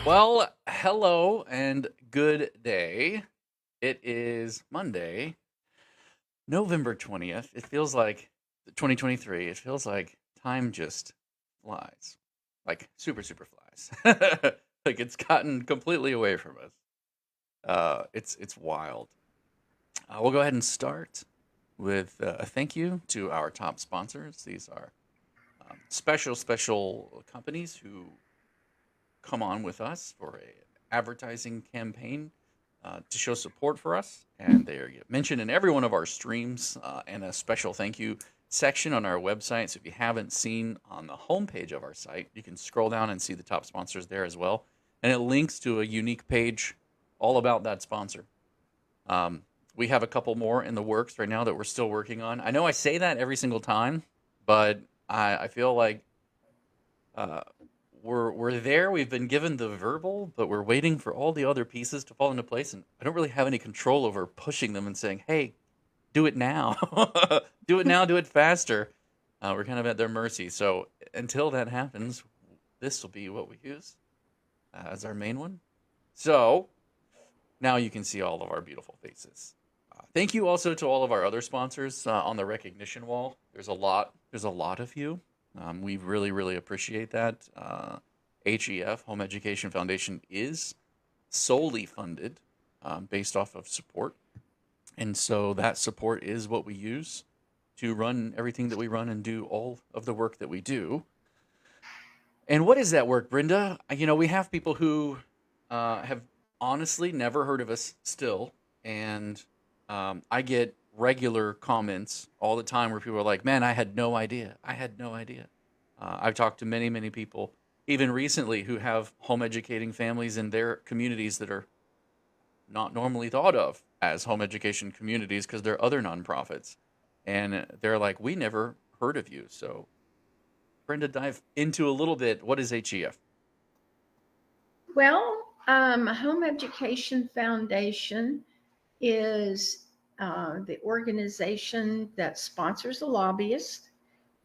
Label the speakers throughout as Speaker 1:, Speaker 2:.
Speaker 1: Well, hello and good day. It is Monday, November 20th. It feels like 2023. It feels like time just flies. Like super, super flies. Like it's gotten completely away from us. It's wild. We'll go ahead and start with a thank you to our top sponsors. These are special companies who come on with us for a advertising campaign to show support for us, and they are mentioned in every one of our streams, and a special thank you section on our website. So if you haven't seen on the homepage of our site, you can scroll down and see the top sponsors there as well, and it links to a unique page all about that sponsor. Um, we have a couple more in the works right now that we're still working on. I know I say that every single time, but I feel like uh, we're there. We've been given the verbal, but we're waiting for all the other pieces to fall into place, and I don't really have any control over pushing them and saying, "Hey, do it now, do it now, do it faster." We're kind of at their mercy. So until that happens, this will be what we use as our main one. So now you can see all of our beautiful faces. Thank you also to all of our other sponsors on the recognition wall. There's a lot. There's a lot of you. We really, really appreciate that. HEF, Home Education Foundation, is solely funded based off of support. And so that support is what we use to run everything that we run and do all of the work that we do. And what is that work, Brenda? We have people who have honestly never heard of us still. And I get regular comments all the time where people are like, man, I had no idea. I had no idea. I've talked to many, many people, even recently, who have home educating families in their communities that are not normally thought of as home education communities because they're other nonprofits. And they're like, we never heard of you. So, Brenda, dive into a little bit. What is HEF?
Speaker 2: Well, Home Education Foundation is the organization that sponsors a lobbyist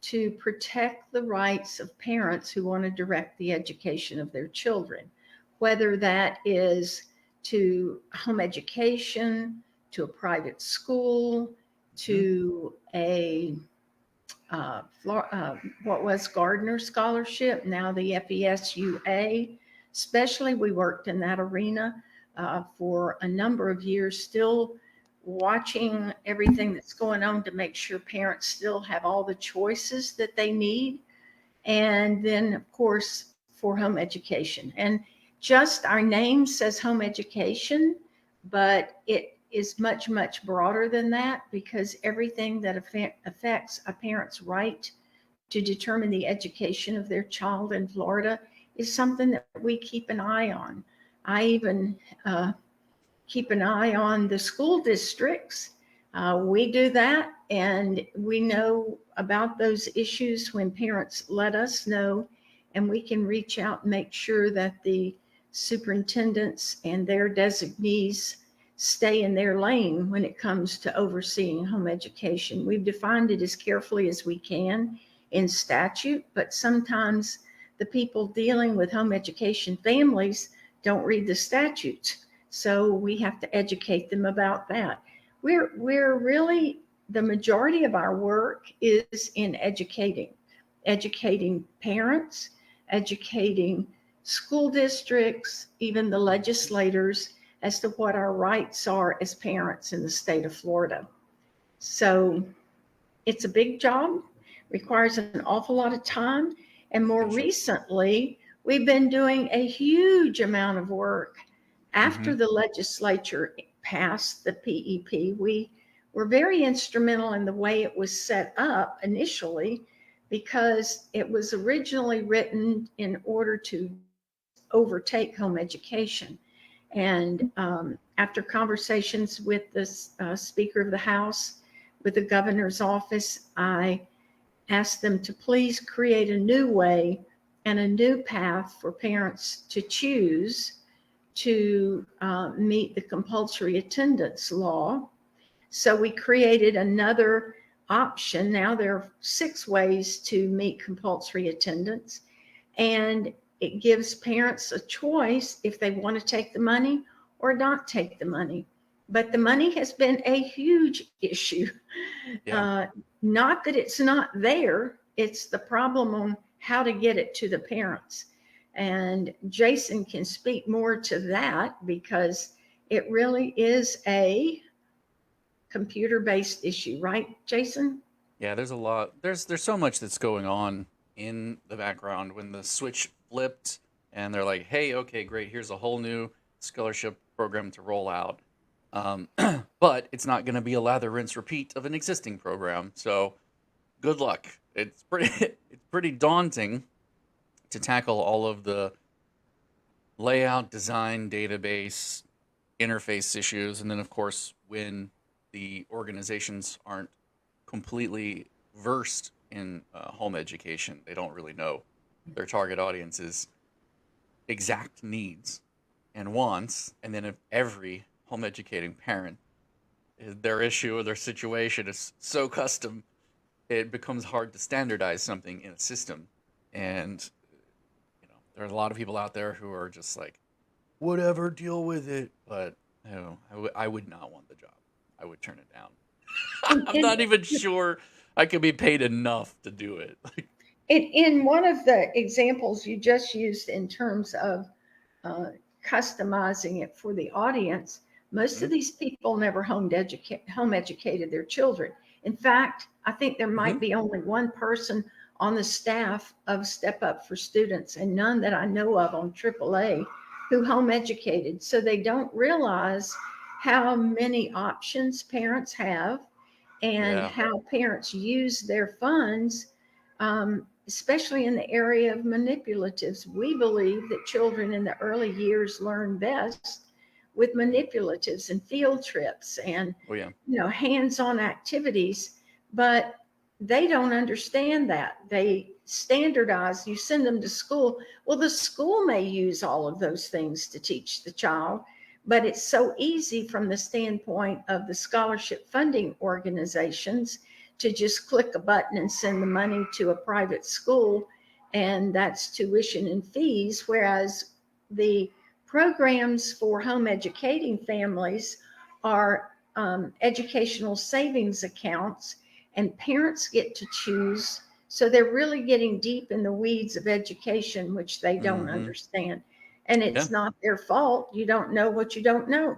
Speaker 2: to protect the rights of parents who want to direct the education of their children, whether that is to home education, to a private school,
Speaker 1: Hmm.
Speaker 2: to a what was Gardner Scholarship, now the FESUA. Especially, we worked in that arena for a number of years, still watching everything that's going on to make sure parents still have all the choices that they need. And then, of course, for home education. And just our name says home education, but it is much, much broader than that because everything that affects a parent's right to determine the education of their child in Florida is something that we keep an eye on. I even keep an eye on the school districts. We do that, and we know about those issues when parents let us know, and we can reach out and make sure that the superintendents and their designees stay in their lane when it comes to overseeing home education. We've defined it as carefully as we can in statute, but sometimes the people dealing with home education families don't read the statutes. So we have to educate them about that. We're really, the majority of our work is in educating parents, educating school districts, even the legislators as to what our rights are as parents in the state of Florida. So it's a big job, requires an awful lot of time. And more
Speaker 1: I'm sure.
Speaker 2: recently, we've been doing a huge amount of work.
Speaker 1: Hmm.
Speaker 2: After the legislature passed the PEP, we were very instrumental in the way it was set up initially because it was originally written in order to overtake home education. And after conversations with the Speaker of the House, with the governor's office, I asked them to please create a new way and a new path for parents to choose to meet the compulsory attendance law. So we created another option. Now there are 6 ways to meet compulsory attendance. And it gives parents a choice if they want to take the money or not take the money. But the money has been a huge issue.
Speaker 1: Yeah.
Speaker 2: Uh, Not that it's not there, it's the problem on how to get it to the parents. And Jason can speak more to that because it really is a computer-based issue, right, Jason?
Speaker 1: Yeah, there's a lot. There's so much that's going on in the background when the switch flipped and they're like, "Hey, okay, great. Here's a whole new scholarship program to roll out." Um, but it's not going to be a lather, rinse, repeat of an existing program. So good luck. It's pretty it's pretty daunting to tackle all of the layout, design, database, interface issues, and then of course when the organizations aren't completely versed in home education, they don't really know their target audience's exact needs and wants, and then if every home educating parent, their issue or their situation is so custom, it becomes hard to standardize something in a system. And there are a lot of people out there who are just like, whatever, deal with it. But I would not want the job. I would turn it down.
Speaker 2: And,
Speaker 1: I'm
Speaker 2: and
Speaker 1: not even sure I could be paid enough to do it.
Speaker 2: in one of the examples you just used in terms of uh, customizing it for the audience, most of
Speaker 1: Mm-hmm.
Speaker 2: these people never home educated their children. In fact, I think there
Speaker 1: Mm-hmm.
Speaker 2: might be only one person on the staff of Step Up for Students, and none that I know of on AAA who home educated. So they don't realize how many options parents have and
Speaker 1: Yeah.
Speaker 2: how parents use their funds, especially in the area of manipulatives. We believe that children in the early years learn best with manipulatives and field trips and
Speaker 1: Oh yeah.
Speaker 2: hands-on activities, but they don't understand that. They standardize, you send them to school. Well, the school may use all of those things to teach the child, but it's so easy from the standpoint of the scholarship funding organizations to just click a button and send the money to a private school, and that's tuition and fees. Whereas the programs for home educating families are educational savings accounts, and parents get to choose. So they're really getting deep in the weeds of education, which they don't
Speaker 1: Mm-hmm.
Speaker 2: understand. And
Speaker 1: Yeah.
Speaker 2: it's not their fault. You don't know what you don't know.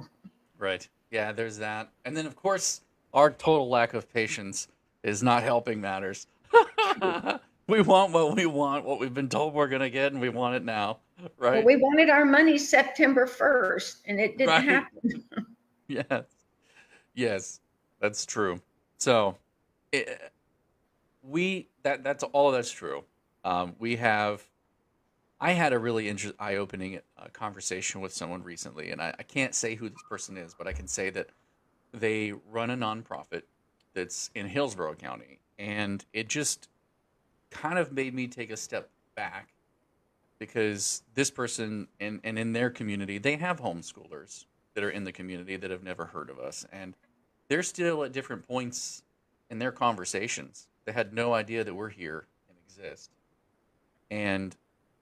Speaker 1: Right. Yeah, there's that. And then of course our total lack of patience is not helping matters. We want what we want, what we've been told we're gonna get, and we want it now.
Speaker 2: Well,
Speaker 1: Right?
Speaker 2: we wanted our money September 1st, and it didn't
Speaker 1: Right.
Speaker 2: happen.
Speaker 1: Yes. Yes. That's true. So it, that's all that's true. We have I had a really eye-opening conversation with someone recently, and I can't say who this person is, but I can say that they run a nonprofit that's in Hillsborough County, and it just kind of made me take a step back because this person and in their community, they have homeschoolers that are in the community that have never heard of us, and they're still at different points in their conversations. They had no idea that we're here and exist, and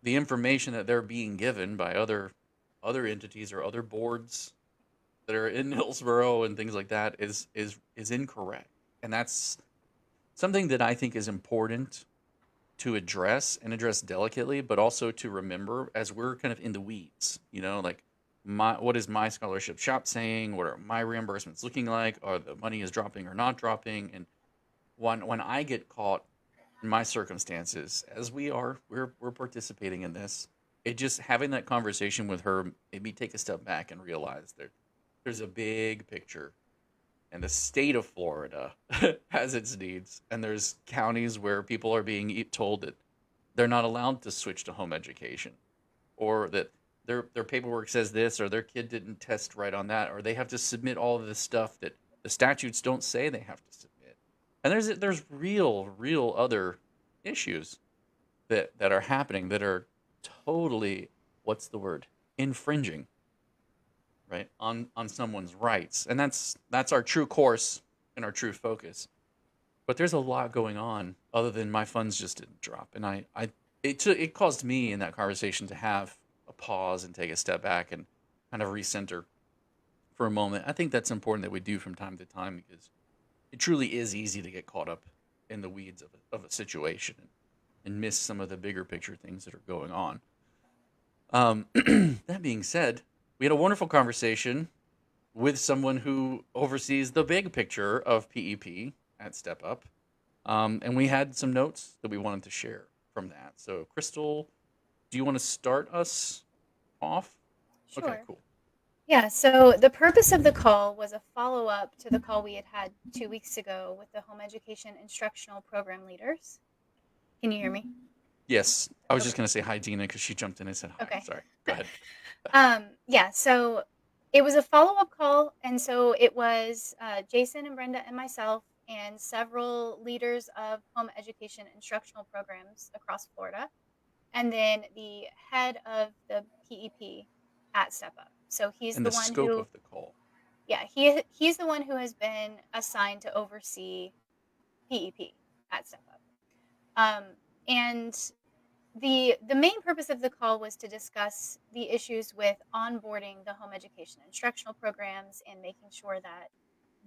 Speaker 1: the information that they're being given by other entities or other boards that are in Hillsborough and things like that is incorrect, and that's something that I think is important to address and address delicately, but also to remember as we're kind of in the weeds. Like what is my scholarship shop saying? What are my reimbursements looking like? Are the money is dropping or not dropping? And when I get caught in my circumstances, as we're participating in this, it just having that conversation with her made me take a step back and realize that there's a big picture, and the state of Florida has its needs, and there's counties where people are being told that they're not allowed to switch to home education, or that their paperwork says this, or their kid didn't test right on that, or they have to submit all of this stuff that the statutes don't say they have to submit. And there's real other issues that are happening that are totally, what's the word, infringing, right, on someone's rights. And that's our true course and our true focus. But there's a lot going on other than my funds just didn't drop. And I it caused me in that conversation to have a pause and take a step back and kind of recenter for a moment. I think that's important that we do from time to time because it truly is easy to get caught up in the weeds of a situation and miss some of the bigger picture things that are going on. That being said, we had a wonderful conversation with someone who oversees the big picture of PEP at StepUp. And we had some notes that we wanted to share from that. So, Crystal, do you want to start us off? Okay,
Speaker 3: Sure.
Speaker 1: cool.
Speaker 3: Yeah, so the purpose of the call was a follow-up to the call we had 2 weeks ago with the home education instructional program leaders. Can you hear me?
Speaker 1: Yes, I was just
Speaker 3: Okay.
Speaker 1: going to say hi, Dina, because she jumped in and said hi.
Speaker 3: Okay.
Speaker 1: Sorry. Go ahead.
Speaker 3: Yeah, so it was a follow-up call, and so it was Jason and Brenda and myself and several leaders of home education instructional programs across Florida, and then the head of the PEP at StepUp. So he's
Speaker 1: And
Speaker 3: the
Speaker 1: the
Speaker 3: one
Speaker 1: scope
Speaker 3: who,
Speaker 1: of the call.
Speaker 3: yeah, he's the one who has been assigned to oversee PEP at StepUp. Um, and the main purpose of the call was to discuss the issues with onboarding the home education instructional programs and making sure that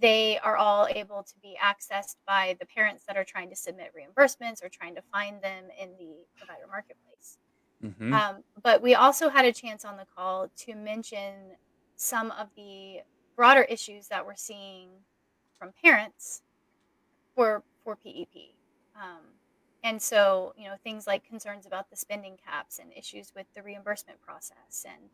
Speaker 3: they are all able to be accessed by the parents that are trying to submit reimbursements or trying to find them in the provider marketplace.
Speaker 1: Mm-hmm.
Speaker 3: But we also had a chance on the call to mention some of the broader issues that we're seeing from parents for PEP. Um, and so, things like concerns about the spending caps and issues with the reimbursement process and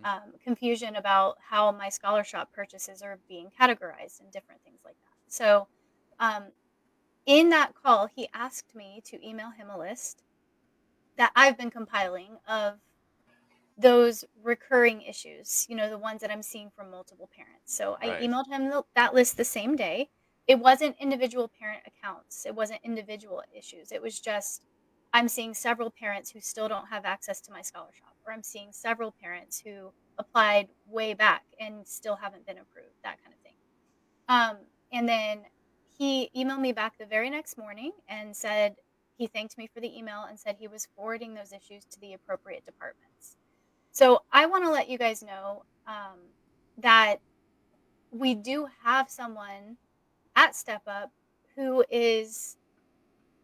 Speaker 1: Mm-hmm.
Speaker 3: confusion about how my scholarship purchases are being categorized and different things like that. So, um, in that call, he asked me to email him a list that I've been compiling of those recurring issues, the ones that I'm seeing from multiple parents. So I
Speaker 1: Right.
Speaker 3: emailed him that list the same day. It wasn't individual parent accounts, it wasn't individual issues. It was just, I'm seeing several parents who still don't have access to my scholarship, or I'm seeing several parents who applied way back and still haven't been approved, that kind of thing. And then he emailed me back the very next morning and said he thanked me for the email and said he was forwarding those issues to the appropriate departments. So I want to let you guys know that we do have someone at StepUp who is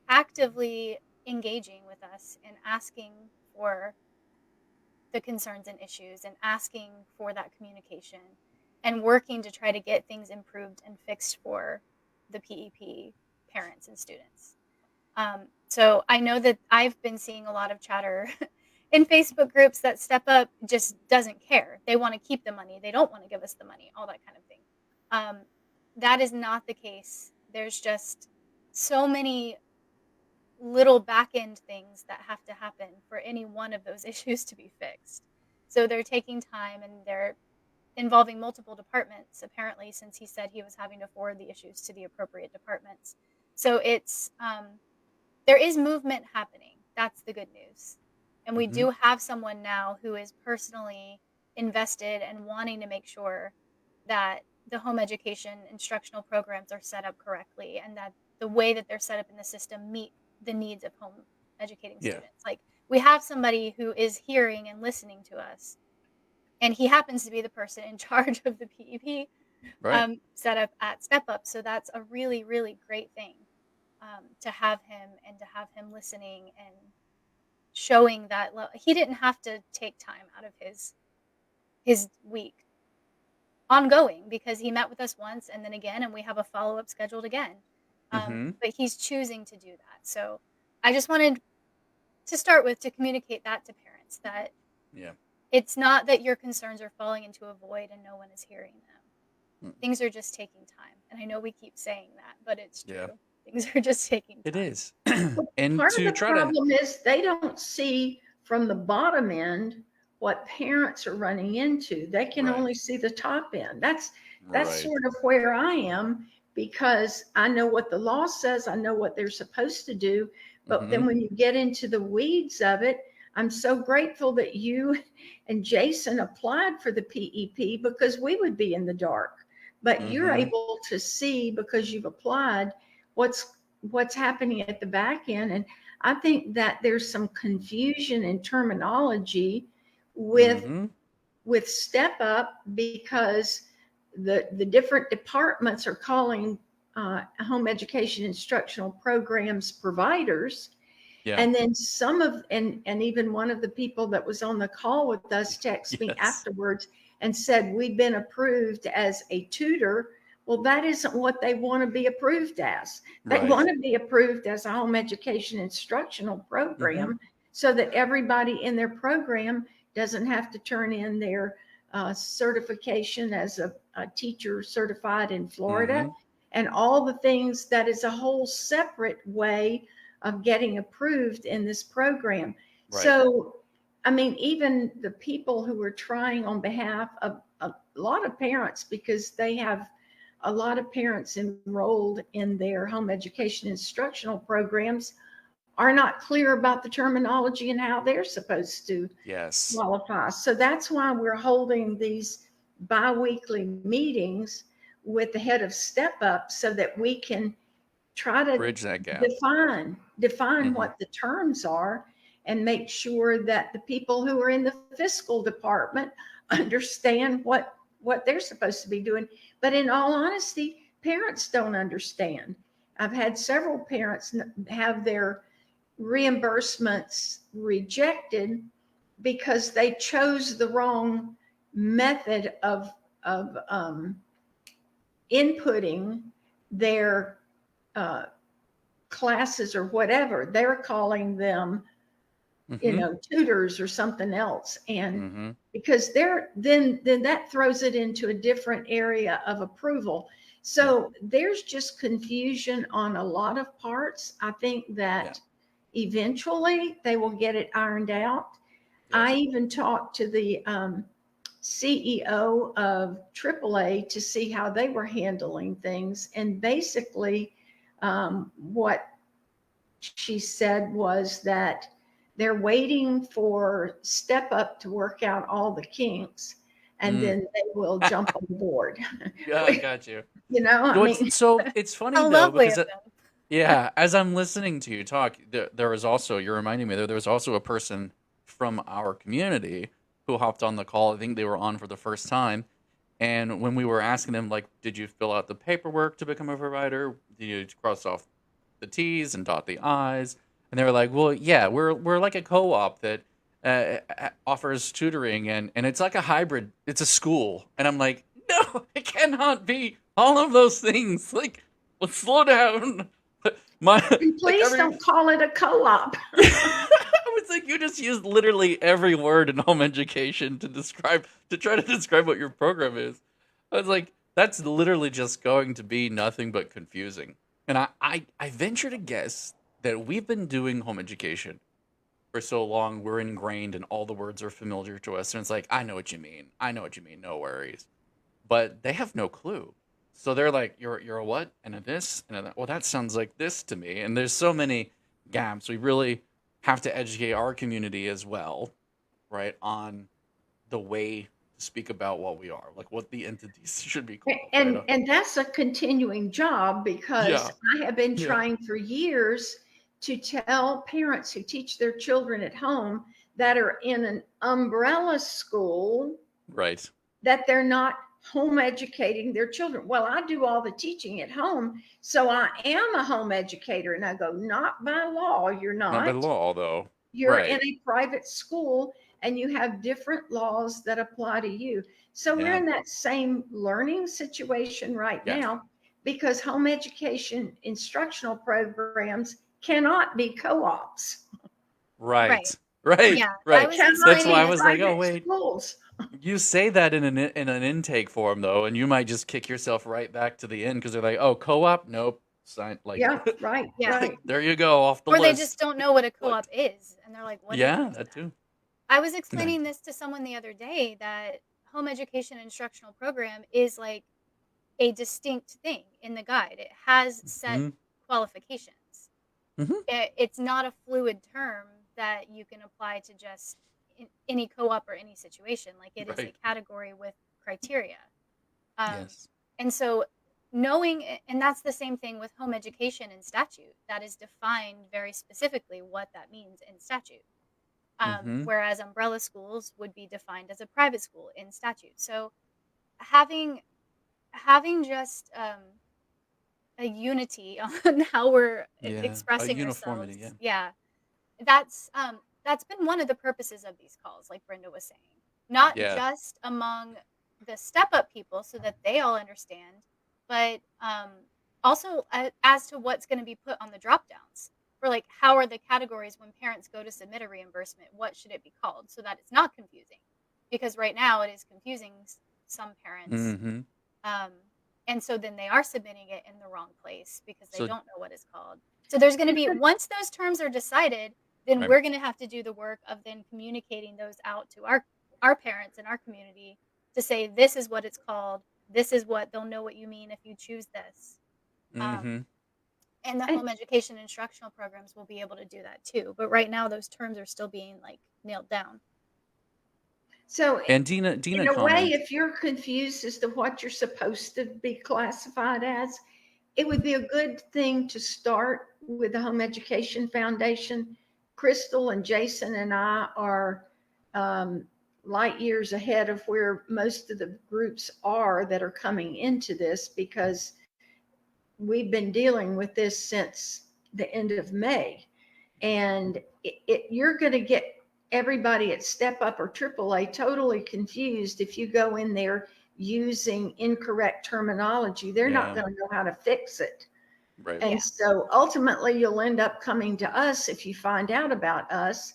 Speaker 3: actively engaging with us and asking for the concerns and issues and asking for that communication and working to try to get things improved and fixed for the PEP parents and students. So I know that I've been seeing a lot of chatter in Facebook groups that StepUp just doesn't care. They want to keep the money. They don't want to give us the money, all that kind of thing. That is not the case. There's just so many little back end things that have to happen for any one of those issues to be fixed. So they're taking time and they're involving multiple departments, apparently, since he said he was having to forward the issues to the appropriate departments. So it's there is movement happening. That's the good news. And we
Speaker 1: Mm-hmm.
Speaker 3: do have someone now who is personally invested and wanting to make sure that the home education instructional programs are set up correctly and that the way that they're set up in the system meet the needs of home educating
Speaker 1: Yeah.
Speaker 3: students. Like, we have somebody who is hearing and listening to us, and he happens to be the person in charge of the PEP
Speaker 1: Right.
Speaker 3: setup at StepUp. So that's a really, really great thing to have him and to have him listening and showing that he didn't have to take time out of his week ongoing because he met with us once and then again, and we have a follow-up scheduled again.
Speaker 1: Mm-hmm.
Speaker 3: But he's choosing to do that. So I just wanted to start with to communicate that to parents, that
Speaker 1: Yeah.
Speaker 3: it's not that your concerns are falling into a void and no one is hearing them.
Speaker 1: Mm.
Speaker 3: Things are just taking time. And I know we keep saying that, but it's true.
Speaker 1: Yeah.
Speaker 3: Things are just taking
Speaker 1: It
Speaker 3: time.
Speaker 1: is.
Speaker 2: Well,
Speaker 1: And
Speaker 2: part of
Speaker 1: to
Speaker 2: the
Speaker 1: try to,
Speaker 2: problem is they don't see from the bottom end what parents are running into. They can
Speaker 1: right,
Speaker 2: only see the top end. That's
Speaker 1: right.
Speaker 2: sort of where I am, because I know what the law says, I know what they're supposed to do, but
Speaker 1: Mm-hmm.
Speaker 2: then when you get into the weeds of it, I'm so grateful that you and Jason applied for the PEP, because we would be in the dark. But you're
Speaker 1: Mm-hmm.
Speaker 2: able to see, because you've applied, what's happening at the back end. And I think that there's some confusion in terminology with
Speaker 1: Mm-hmm.
Speaker 2: StepUp, because the different departments are calling home education instructional programs providers.
Speaker 1: Yeah.
Speaker 2: And then some of, and even one of the people that was on the call with us texted me
Speaker 1: Yes.
Speaker 2: afterwards and said, we've been approved as a tutor. Well, that isn't what they want to be approved as. They
Speaker 1: Right.
Speaker 2: want to be approved as a home education instructional
Speaker 1: Mm-hmm.
Speaker 2: program, so that everybody in their program doesn't have to turn in their certification as a teacher certified in Florida,
Speaker 1: Mm-hmm.
Speaker 2: and all the things that is a whole separate way of getting approved in this program.
Speaker 1: Right.
Speaker 2: So, I mean, even the people who are trying on behalf of a lot of parents, because they have a lot of parents enrolled in their home education instructional programs, are not clear about the terminology and how they're supposed to
Speaker 1: Yes.
Speaker 2: qualify. So that's why we're holding these bi-weekly meetings with the head of StepUp, so that we can try to
Speaker 1: Bridge that gap.
Speaker 2: define
Speaker 1: Mm-hmm.
Speaker 2: what the terms are, and make sure that the people who are in the fiscal department understand what they're supposed to be doing. But in all honesty, parents don't understand. I've had several parents have their reimbursements rejected because they chose the wrong method of inputting their classes or whatever. They're calling them,
Speaker 1: Mm-hmm.
Speaker 2: tutors or something else. And
Speaker 1: Mm-hmm.
Speaker 2: because they're then that throws it into a different area of approval. So there's just confusion on a lot of parts. I think that eventually they will get it ironed out. I
Speaker 1: Yes.
Speaker 2: even talked to the CEO of AAA to see how they were handling things. And basically, what she said was that they're waiting for StepUp to work out all the kinks, and then they will jump on board.
Speaker 1: Yeah, I got you.
Speaker 2: I mean,
Speaker 1: So it's funny
Speaker 3: How
Speaker 1: though,
Speaker 3: lovely
Speaker 1: because
Speaker 3: of them.
Speaker 1: yeah, as I'm listening to you talk, there was also, you're reminding me, there was also a person from our community who hopped on the call. I think they were on for the first time. And when we were asking them, like, did you fill out the paperwork to become a provider? Did you cross off the T's and dot the I's? And they were like, well, yeah, we're like a co-op that offers tutoring, and it's like a hybrid. It's a school. And I'm like, no, it cannot be all of those things. Like, let's slow down. My
Speaker 2: please don't call it a co-op.
Speaker 1: I was like, you just used literally every word in home education to try to describe what your program is. I was like, that's literally just going to be nothing but confusing. And I venture to guess that we've been doing home education for so long, we're ingrained and all the words are familiar to us. And it's like, I know what you mean. I know what you mean. No worries. But they have no clue. So they're like, you're a what? And a this? And a that. Well, that sounds like this to me. And there's so many gaps. We really have to educate our community as well, right, on the way to speak about what we are, like what the entities should be called.
Speaker 2: And
Speaker 1: Right?
Speaker 2: and that's a continuing job, because
Speaker 1: Yeah.
Speaker 2: I have been
Speaker 1: Yeah.
Speaker 2: trying for years to tell parents who teach their children at home that are in an umbrella school
Speaker 1: Right.
Speaker 2: that they're not home educating their children. Well, I do all the teaching at home, so I am a home educator. And I go, not by law, you're
Speaker 1: Not by
Speaker 2: not.
Speaker 1: law, though.
Speaker 2: You're in
Speaker 1: Right.
Speaker 2: a private school, and you have different laws that apply to you. So we're
Speaker 1: Yeah.
Speaker 2: in that same learning situation right
Speaker 1: Yes.
Speaker 2: now, because home education instructional programs cannot be co-ops.
Speaker 1: Right.
Speaker 3: Right.
Speaker 1: Right.
Speaker 3: Yeah, I
Speaker 1: Right.
Speaker 3: was
Speaker 2: Cannot
Speaker 1: That's
Speaker 2: be
Speaker 1: why I
Speaker 3: explaining
Speaker 1: was like, oh,
Speaker 2: private
Speaker 1: wait.
Speaker 2: schools.
Speaker 1: You say that in an intake form though, and you might just kick yourself right back to the end because they're like, "Oh, co-op? Nope." Sign like,
Speaker 2: Yeah, right,
Speaker 3: Yeah.
Speaker 2: right.
Speaker 1: there you go, off the
Speaker 3: or they
Speaker 1: list.
Speaker 3: just don't know what a
Speaker 1: Like,
Speaker 3: co-op is, and they're like, what
Speaker 1: yeah,
Speaker 3: is
Speaker 1: that too.
Speaker 3: I was explaining this to someone the other day, that home education instructional program is like a distinct thing in the guide. It has set
Speaker 1: Hmm.
Speaker 3: qualifications.
Speaker 1: Hmm.
Speaker 3: It's not a fluid term that you can apply to just any co-op or any situation. Like, it is a
Speaker 1: Right.
Speaker 3: category with criteria. Um,
Speaker 1: Yes.
Speaker 3: and so knowing, and that's the same thing with home education in statute. That is defined very specifically what that means in statute.
Speaker 1: Mm-hmm.
Speaker 3: Whereas umbrella schools would be defined as a private school in statute. So having just a unity on how we're
Speaker 1: Yeah. A
Speaker 3: expressing
Speaker 1: uniformity. Yeah.
Speaker 3: ourselves, yeah, that's been one of the purposes of these calls, like Brenda was saying, not
Speaker 1: Yeah.
Speaker 3: just among the step up people so that they all understand, but also as to what's going to be put on the drop downs for, like, how are the categories when parents go to submit a reimbursement, what should it be called, so that it's not confusing, because right now it is confusing some parents,
Speaker 1: Mm-hmm.
Speaker 3: um, and so then they are submitting it in the wrong place because they
Speaker 1: So,
Speaker 3: don't know what it's called. So there's going to be, once those terms are decided, then
Speaker 1: right.
Speaker 3: we're going to have to do the work of then communicating those out to our parents and our community to say, this is what it's called. This is what they'll know what you mean if you choose this. Um,
Speaker 1: Mm-hmm.
Speaker 3: and the
Speaker 2: And
Speaker 3: home education instructional programs will be able to do that too. But right now, those terms are still being, like, nailed down.
Speaker 2: so,
Speaker 1: And Dina
Speaker 2: in a way,
Speaker 1: commented.
Speaker 2: if you're confused as to what you're supposed to be classified as, it would be a good thing to start with the Home Education Foundation. Crystal and Jason and I are light years ahead of where most of the groups are that are coming into this, because we've been dealing with this since the end of May. And you're going to get everybody at StepUp or AAA totally confused if you go in there using incorrect terminology. They're not
Speaker 1: Yeah.
Speaker 2: going to know how to fix it.
Speaker 1: Right.
Speaker 2: And
Speaker 3: Yeah.
Speaker 2: so ultimately, you'll end up coming to us if you find out about us.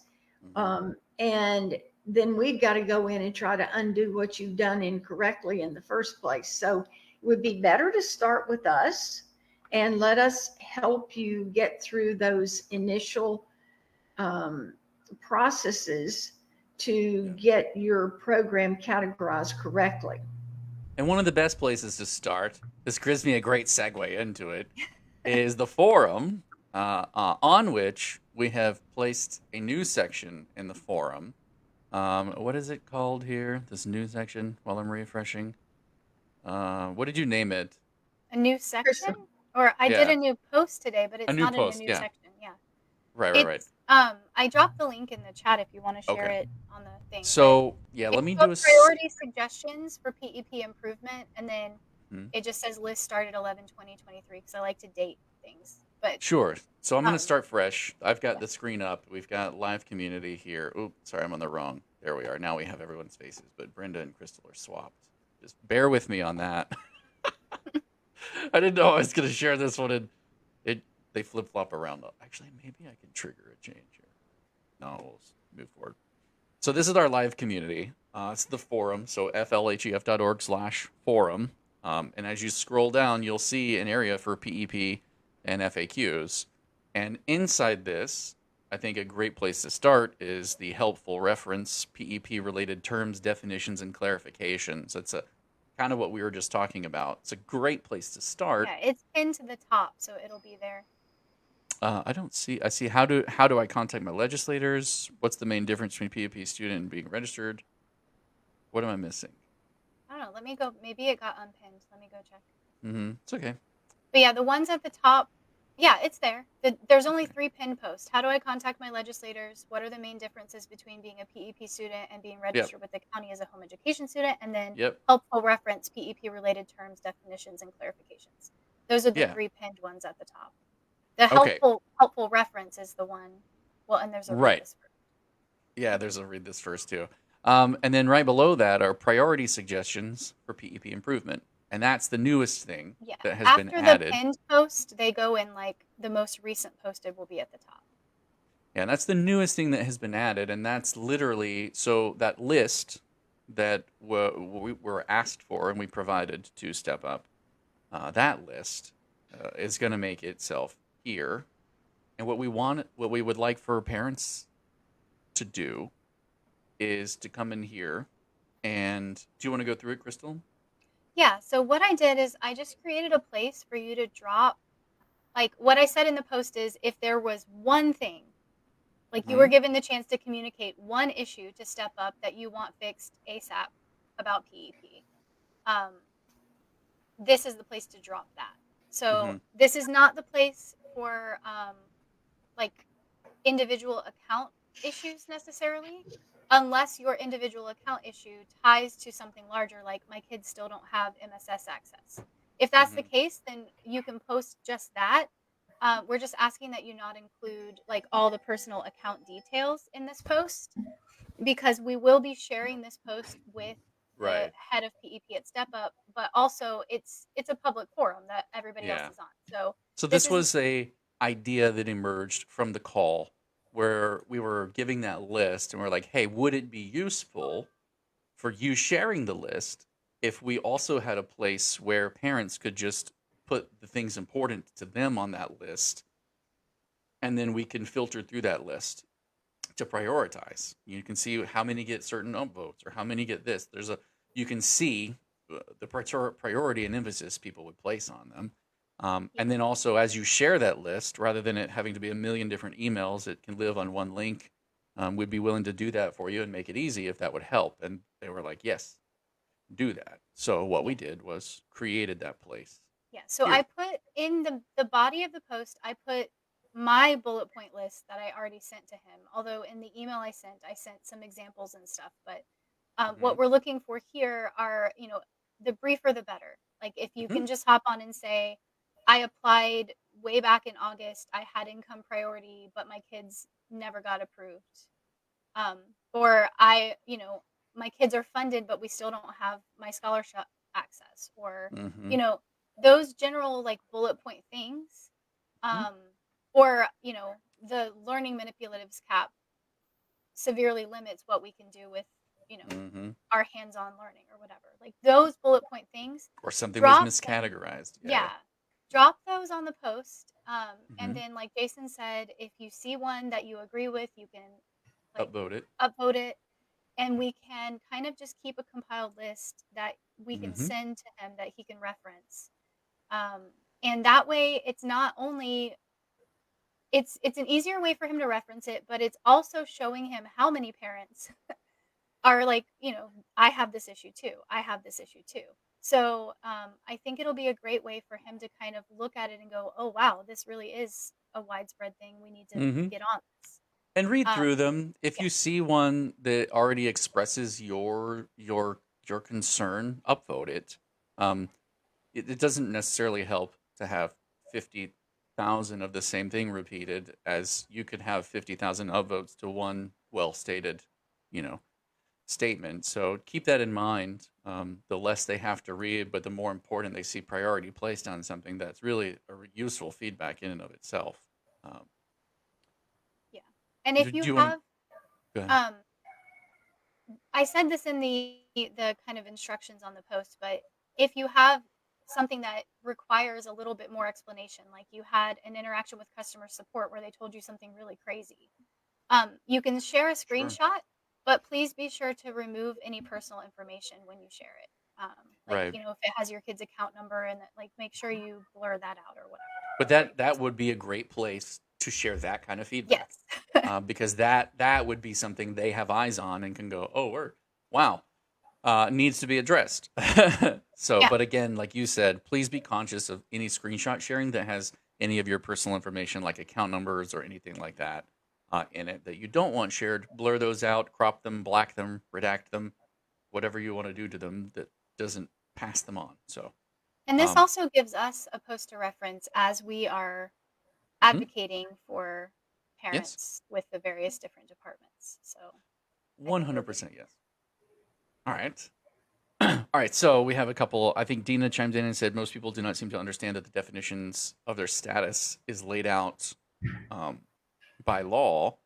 Speaker 1: Mm-hmm.
Speaker 2: And then we've got to go in and try to undo what you've done incorrectly in the first place. So it would be better to start with us and let us help you get through those initial processes to
Speaker 1: Yeah.
Speaker 2: get your program categorized correctly.
Speaker 1: And one of the best places to start, this gives me a great segue into it, is the forum, on which we have placed a new section in the forum. What is it called here? This new section, while I'm refreshing. What did you name it?
Speaker 3: A new section?
Speaker 2: Crystal,
Speaker 3: Or I did
Speaker 1: Yeah,
Speaker 3: a new post today, but
Speaker 1: a
Speaker 3: it's
Speaker 1: new
Speaker 3: not in a
Speaker 1: post.
Speaker 3: new
Speaker 1: Yeah,
Speaker 3: section. Yeah.
Speaker 1: right.
Speaker 3: It's I dropped the link in the chat if you want to share
Speaker 1: Okay.
Speaker 3: it on the thing, but
Speaker 1: So yeah,
Speaker 3: it's
Speaker 1: let me do
Speaker 3: called
Speaker 1: a.
Speaker 3: priority suggestions for PEP improvement, and then
Speaker 1: Hmm.
Speaker 3: it just says list started 11/20/23 because I like to date things. But
Speaker 1: Sure. So I'm going to
Speaker 3: um
Speaker 1: start fresh. I've got
Speaker 3: yeah.
Speaker 1: the screen up. We've got live community here. Oops, sorry, I'm on the wrong. There we are. Now we have everyone's faces, but Brenda and Crystal are swapped. Just bear with me on that. I didn't know I was going to share this one, and it they flip flop around. Actually, maybe I can trigger a change here. No, we'll move forward. So this is our live community. It's the forum. So flhef.org/forum. And as you scroll down, you'll see an area for PEP and FAQs. And inside this, I think a great place to start is the helpful reference PEP related terms, definitions, and clarifications. It's a kind of what we were just talking about. It's a great place to start.
Speaker 3: Yeah, it's pinned to the top, so it'll be there.
Speaker 1: I don't see. I see. How do I contact my legislators? What's the main difference between PEP student and being registered? What am I missing?
Speaker 3: I don't know. Let me go. Maybe it got unpinned. Let me go check.
Speaker 1: Mm-hmm. It's okay.
Speaker 3: But yeah, the ones at the top, yeah, it's there. There's only
Speaker 1: Okay.
Speaker 3: 3 pinned posts. How do I contact my legislators? What are the main differences between being a PEP student and being
Speaker 1: Yep.
Speaker 3: registered with the county as a home education student? And then
Speaker 1: Yep.
Speaker 3: helpful reference PEP related terms, definitions, and clarifications. Those are the
Speaker 1: Yeah.
Speaker 3: 3 pinned ones at the top. The
Speaker 1: Okay.
Speaker 3: helpful reference is the one. Well, and there's a read
Speaker 1: Right.
Speaker 3: this first.
Speaker 1: Yeah. There's a read this first too. And then right below that are priority suggestions for PEP improvement, and that's the newest thing
Speaker 3: Yeah.
Speaker 1: that has been
Speaker 3: After the
Speaker 1: added.
Speaker 3: pinned post, they go in, like, the most recent posted will be at the top.
Speaker 1: Yeah, and that's the newest thing that has been added, and that's literally so that list that we were asked for and we provided to Step Up. That list is going to make itself here, and what we would like for parents to do is to come in here. And do you want to go through it, Crystal?
Speaker 3: Yeah, so what I did is I just created a place for you to drop, like, what I said in the post is if there was one thing, like, you were
Speaker 1: Hmm.
Speaker 3: given the chance to communicate one issue to Step Up that you want fixed ASAP about PEP. Um, this is the place to drop that. So
Speaker 1: Hmm.
Speaker 3: this is not the place for like individual account issues necessarily, unless your individual account issue ties to something larger, like my kids still don't have MSS access. If that's the
Speaker 1: Hmm.
Speaker 3: case, then you can post just that. We're just asking that you not include like all the personal account details in this post, because we will be sharing this post with the
Speaker 1: Right.
Speaker 3: head of PEP at StepUp, but also it's a public forum that everybody else
Speaker 1: Yeah.
Speaker 3: is on. So
Speaker 1: So
Speaker 3: this
Speaker 1: this
Speaker 3: is
Speaker 1: was a idea that emerged from the call where we were giving that list and we're like, hey, would it be useful for you sharing the list if we also had a place where parents could just put the things important to them on that list, and then we can filter through that list to prioritize. You can see how many get certain upvotes or how many get this. You can see the priority and emphasis people would place on them.
Speaker 3: yeah.
Speaker 1: And then also, as you share that list, rather than it having to be a million different emails, it can live on one link. We'd be willing to do that for you and make it easy if that would help. And they were like, yes, do that. So what
Speaker 3: Yeah.
Speaker 1: we did was created that place
Speaker 3: Yeah, so I
Speaker 1: here.
Speaker 3: put in the body of the post, I put my bullet point list that I already sent to him. Although in the email I sent some examples and stuff. But
Speaker 1: Hmm.
Speaker 3: what we're looking for here are, the briefer the better. Like if you
Speaker 1: Hmm.
Speaker 3: can just hop on and say, I applied way back in August, I had income priority, but my kids never got approved. Um, or my kids are funded, but we still don't have my scholarship access, or,
Speaker 1: Hmm.
Speaker 3: you know, those general like bullet point things.
Speaker 1: Hmm.
Speaker 3: Um, or, the learning manipulatives cap severely limits what we can do with, you know,
Speaker 1: Hmm.
Speaker 3: our hands-on learning or whatever. Like those bullet point things,
Speaker 1: Or something was
Speaker 3: drop them.
Speaker 1: miscategorized. Yeah.
Speaker 3: Yeah. Drop those on the post. And
Speaker 1: Hmm.
Speaker 3: then like Jason said, if you see one that you agree with, you can like
Speaker 1: Upvote it.
Speaker 3: upvote it, and we can kind of just keep a compiled list that we can
Speaker 1: Hmm.
Speaker 3: send to him that he can reference. Um, and that way, it's not only it's an easier way for him to reference it, but it's also showing him how many parents are like, I have this issue too. I have this issue too. So I think it'll be a great way for him to kind of look at it and go, oh wow, this really is a widespread thing. We need to
Speaker 1: Hmm.
Speaker 3: get on this.
Speaker 1: And read
Speaker 3: Um,
Speaker 1: through them. If
Speaker 3: yeah,
Speaker 1: you see one that already expresses your concern, upvote it. Um, it doesn't necessarily help to have 50,000 of the same thing repeated, as you could have 50,000 upvotes to one well stated, you know, statement. So keep that in mind. The less they have to read, but the more important they see priority placed on something, that's really a useful feedback in and of itself. Um,
Speaker 3: yeah. And
Speaker 1: do,
Speaker 3: if you
Speaker 1: do you want to
Speaker 3: have,
Speaker 1: go ahead?
Speaker 3: um, I said this in the kind of instructions on the post, but if you have something that requires a little bit more explanation, like you had an interaction with customer support where they told you something really crazy, you can share a
Speaker 1: Sure.
Speaker 3: screenshot, but please be sure to remove any personal information when you share it. Like,
Speaker 1: Right.
Speaker 3: if it has your kid's account number, and like make sure you blur that out or whatever
Speaker 1: But
Speaker 3: before you
Speaker 1: that
Speaker 3: post.
Speaker 1: would be a great place to share that kind of feedback,
Speaker 3: Yes.
Speaker 1: because that would be something they have eyes on and can go, oh, wow, needs to be addressed. So,
Speaker 3: Yeah.
Speaker 1: but again, like you said, please be conscious of any screenshot sharing that has any of your personal information, like account numbers or anything like that, in it that you don't want shared. Blur those out, crop them, black them, redact them, whatever you want to do to them that doesn't pass them on. So,
Speaker 3: And this
Speaker 1: um,
Speaker 3: also gives us a poster reference as we are
Speaker 1: mhm,
Speaker 3: advocating for
Speaker 1: yes,
Speaker 3: parents with the various different departments. So I think it'll be
Speaker 1: 100% yes. All right. All right, so we have a couple. I think Dina chimed in and said most people do not seem to understand that the definitions of their status is laid out um, by law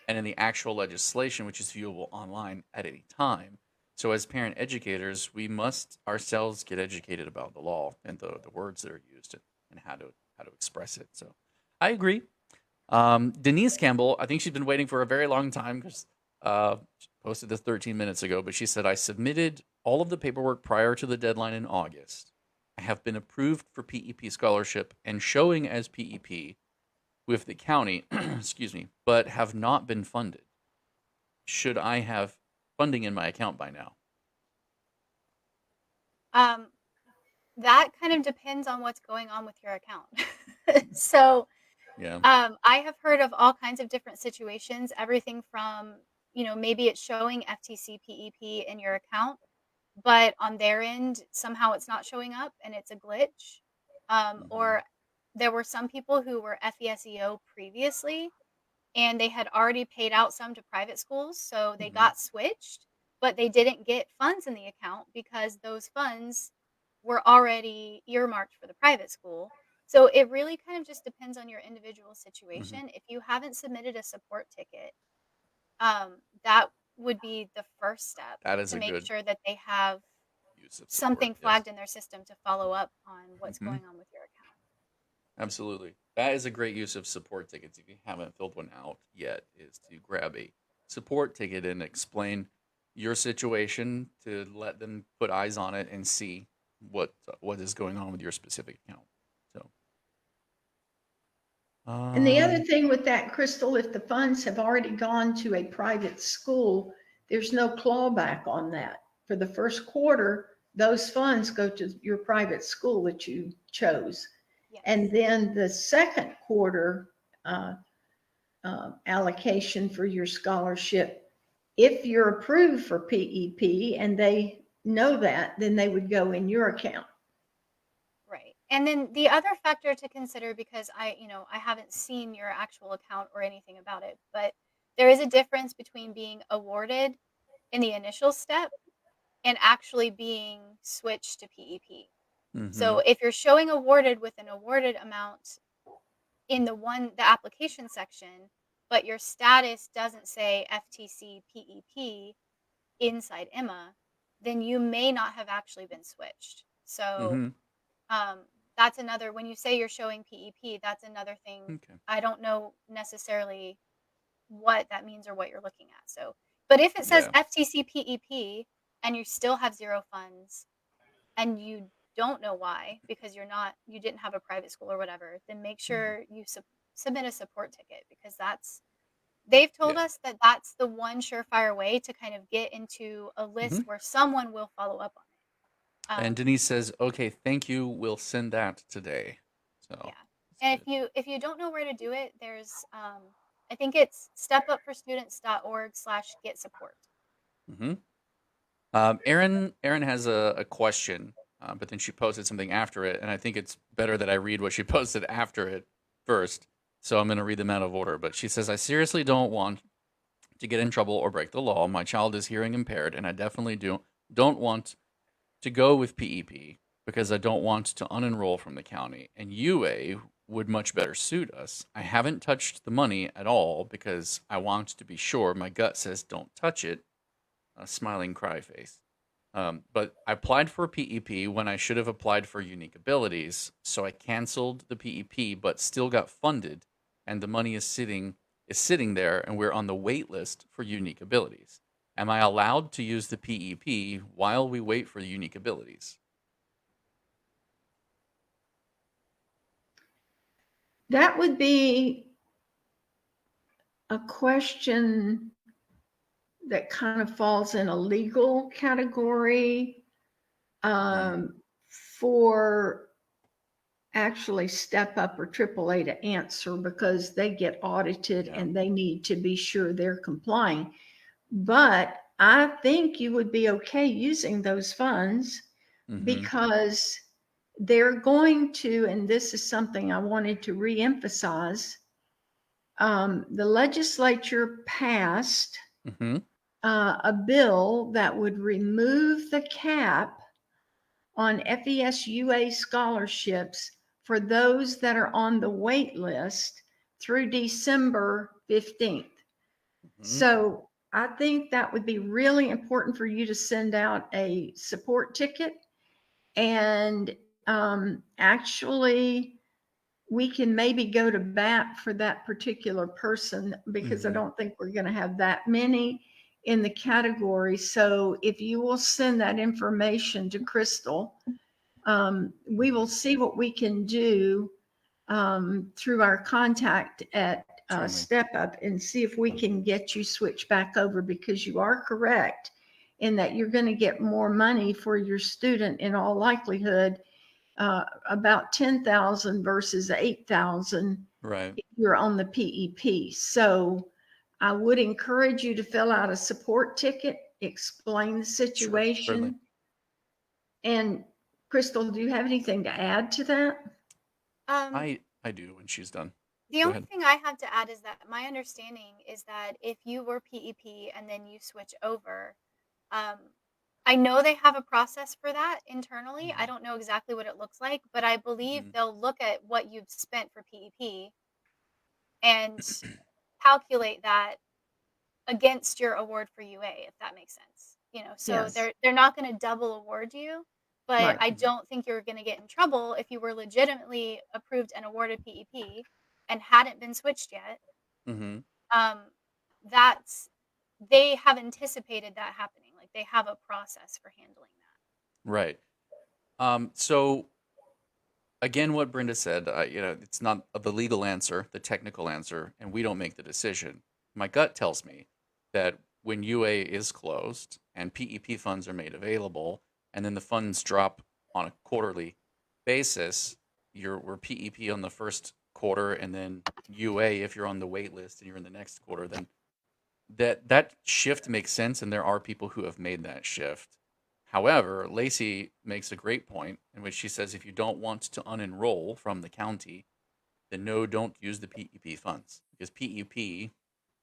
Speaker 1: and in the actual legislation, which is viewable online at any time. So, as parent educators, we must ourselves get educated about the law and the words that are used and how to express it. So, I agree. Denise Campbell, I think she's been waiting for a very long time because she posted this 13 minutes ago, but she said, I submitted all of the paperwork prior to the deadline in August. I have been approved for PEP scholarship and showing as PEP with the county, excuse me, but have not been funded. Should I have funding in my account by now?
Speaker 3: um, That kind of depends on what's going on with your account. So,
Speaker 1: Yeah.
Speaker 3: I have heard of all kinds of different situations, everything from, maybe it's showing FTC PEP in your account, but on their end, somehow it's not showing up and it's a glitch.
Speaker 1: Hmm.
Speaker 3: Or there were some people who were FESEO previously and they had already paid out some to private schools, so they
Speaker 1: Hmm.
Speaker 3: got switched, but they didn't get funds in the account because those funds were already earmarked for the private school. So it really kind of just depends on your individual
Speaker 1: Hmm.
Speaker 3: situation. If you haven't submitted a support ticket, that would be the first step
Speaker 1: That is
Speaker 3: to
Speaker 1: a
Speaker 3: make
Speaker 1: good
Speaker 3: sure that they have
Speaker 1: use of support.
Speaker 3: something
Speaker 1: Yes.
Speaker 3: flagged in their system to follow up on what's
Speaker 1: Hmm.
Speaker 3: going on with your account.
Speaker 1: Absolutely. That is a great use of support tickets. If you haven't filled one out yet, is to grab a support ticket and explain your situation to let them put eyes on it and see what is going on with your specific account. So,
Speaker 2: And the other
Speaker 1: um,
Speaker 2: thing with that, Crystal, if the funds have already gone to a private school, there's no clawback on that. For the first quarter, those funds go to your private school that you chose. And
Speaker 3: Yes.
Speaker 2: then the second quarter uh, allocation for your scholarship, if you're approved for PEP and they know that, then they would go in your account.
Speaker 3: Right. And then the other factor to consider, because I haven't seen your actual account or anything about it, but there is a difference between being awarded in the initial step and actually being switched to PEP.
Speaker 1: mm-hmm,
Speaker 3: So if you're showing awarded with an awarded amount in the application section, but your status doesn't say FTC PEP inside Emma, then you may not have actually been switched. So
Speaker 1: mm-hmm.
Speaker 3: um, that's another, when you say you're showing PEP, that's another thing.
Speaker 1: Okay.
Speaker 3: I don't know necessarily what that means or what you're looking at. So, but if it says
Speaker 1: Yeah.
Speaker 3: FTC PEP and you still have zero funds and you don't know why because you didn't have a private school or whatever, then make
Speaker 1: Mhm.
Speaker 3: sure you submit a support ticket, because they've told
Speaker 1: Yeah.
Speaker 3: us that that's the one surefire way to kind of get into a
Speaker 1: Hmm.
Speaker 3: list where someone will follow up on it.
Speaker 1: And Denise says, "Okay, thank you. We'll send that today." So
Speaker 3: Yeah.
Speaker 1: that's
Speaker 3: And
Speaker 1: good.
Speaker 3: if you don't know where to do it, there's I think it's stepupforstudents.org/get support.
Speaker 1: Hmm. Erin has a question, but then she posted something after it, and I think it's better that I read what she posted after it first. So I'm going to read them out of order. But she says, "I seriously don't want to get in trouble or break the law. My child is hearing impaired, and I definitely don't want to go with PEP because I don't want to unenroll from the county, and UA would much better suit us. I haven't touched the money at all because I want to be sure. My gut says don't touch it." A smiling cry face. But I applied for PEP when I should have applied for unique abilities, so I canceled the PEP, but still got funded, and the money is sitting there, and we're on the wait list for unique abilities. Am I allowed to use the PEP while we wait for the unique abilities?
Speaker 2: That would be a question that kind of falls in a legal category
Speaker 1: Mm-hmm.
Speaker 2: for actually Step Up or AAA to answer, because they get audited
Speaker 1: Yeah.
Speaker 2: and they need to be sure they're complying. But I think you would be okay using those funds
Speaker 1: Mm-hmm.
Speaker 2: because they're going to, and this is something I wanted to reemphasize, the legislature passed
Speaker 1: Mm-hmm.
Speaker 2: a bill that would remove the cap on FESUA scholarships for those that are on the wait list through December 15th.
Speaker 1: Mm-hmm.
Speaker 2: So I think that would be really important for you to send out a support ticket. And actually, we can maybe go to bat for that particular person because I
Speaker 1: Mm-hmm.
Speaker 2: don't think we're going to have that many in the category. So if you will send that information to Crystal, we will see what we can do through our contact at
Speaker 1: Certainly.
Speaker 2: StepUp and see if we can get you switched back over, because you are correct in that you're going to get more money for your student in all likelihood about 10,000 versus 8,000
Speaker 1: Right.
Speaker 2: if you're on the PEP. So I would encourage you to fill out a support ticket, explain the
Speaker 1: Sure. Certainly.
Speaker 2: situation. And Crystal, do you have anything to add to that?
Speaker 1: I do when she's done.
Speaker 3: The
Speaker 1: Go
Speaker 3: only
Speaker 1: ahead.
Speaker 3: thing I have to add is that my understanding is that if you were PEP and then you switch over, um, I know they have a process for that internally. I
Speaker 1: Mhm.
Speaker 3: don't know exactly what it looks like, but I believe
Speaker 1: Mhm.
Speaker 3: they'll look at what you've spent for PEP and calculate that against your award for UA, if that makes sense. So
Speaker 2: Yes,
Speaker 3: they're not going to double award you, but
Speaker 2: right.
Speaker 3: I don't think you're going to get in trouble if you were legitimately approved and awarded PEP and hadn't been switched yet.
Speaker 1: Mhm.
Speaker 3: Um, that's they have anticipated that happening. Like they have a process for handling that.
Speaker 1: Right. So again, what Brenda said, it's not the legal answer, the technical answer, and we don't make the decision. My gut tells me that when UA is closed and PEP funds are made available, and then the funds drop on a quarterly basis, we're PEP on the first quarter, and then UA if you're on the wait list and you're in the next quarter, then that shift makes sense, and there are people who have made that shift. However, Lacey makes a great point in which she says if you don't want to unenroll from the county, then no, don't use the PEP funds because PEP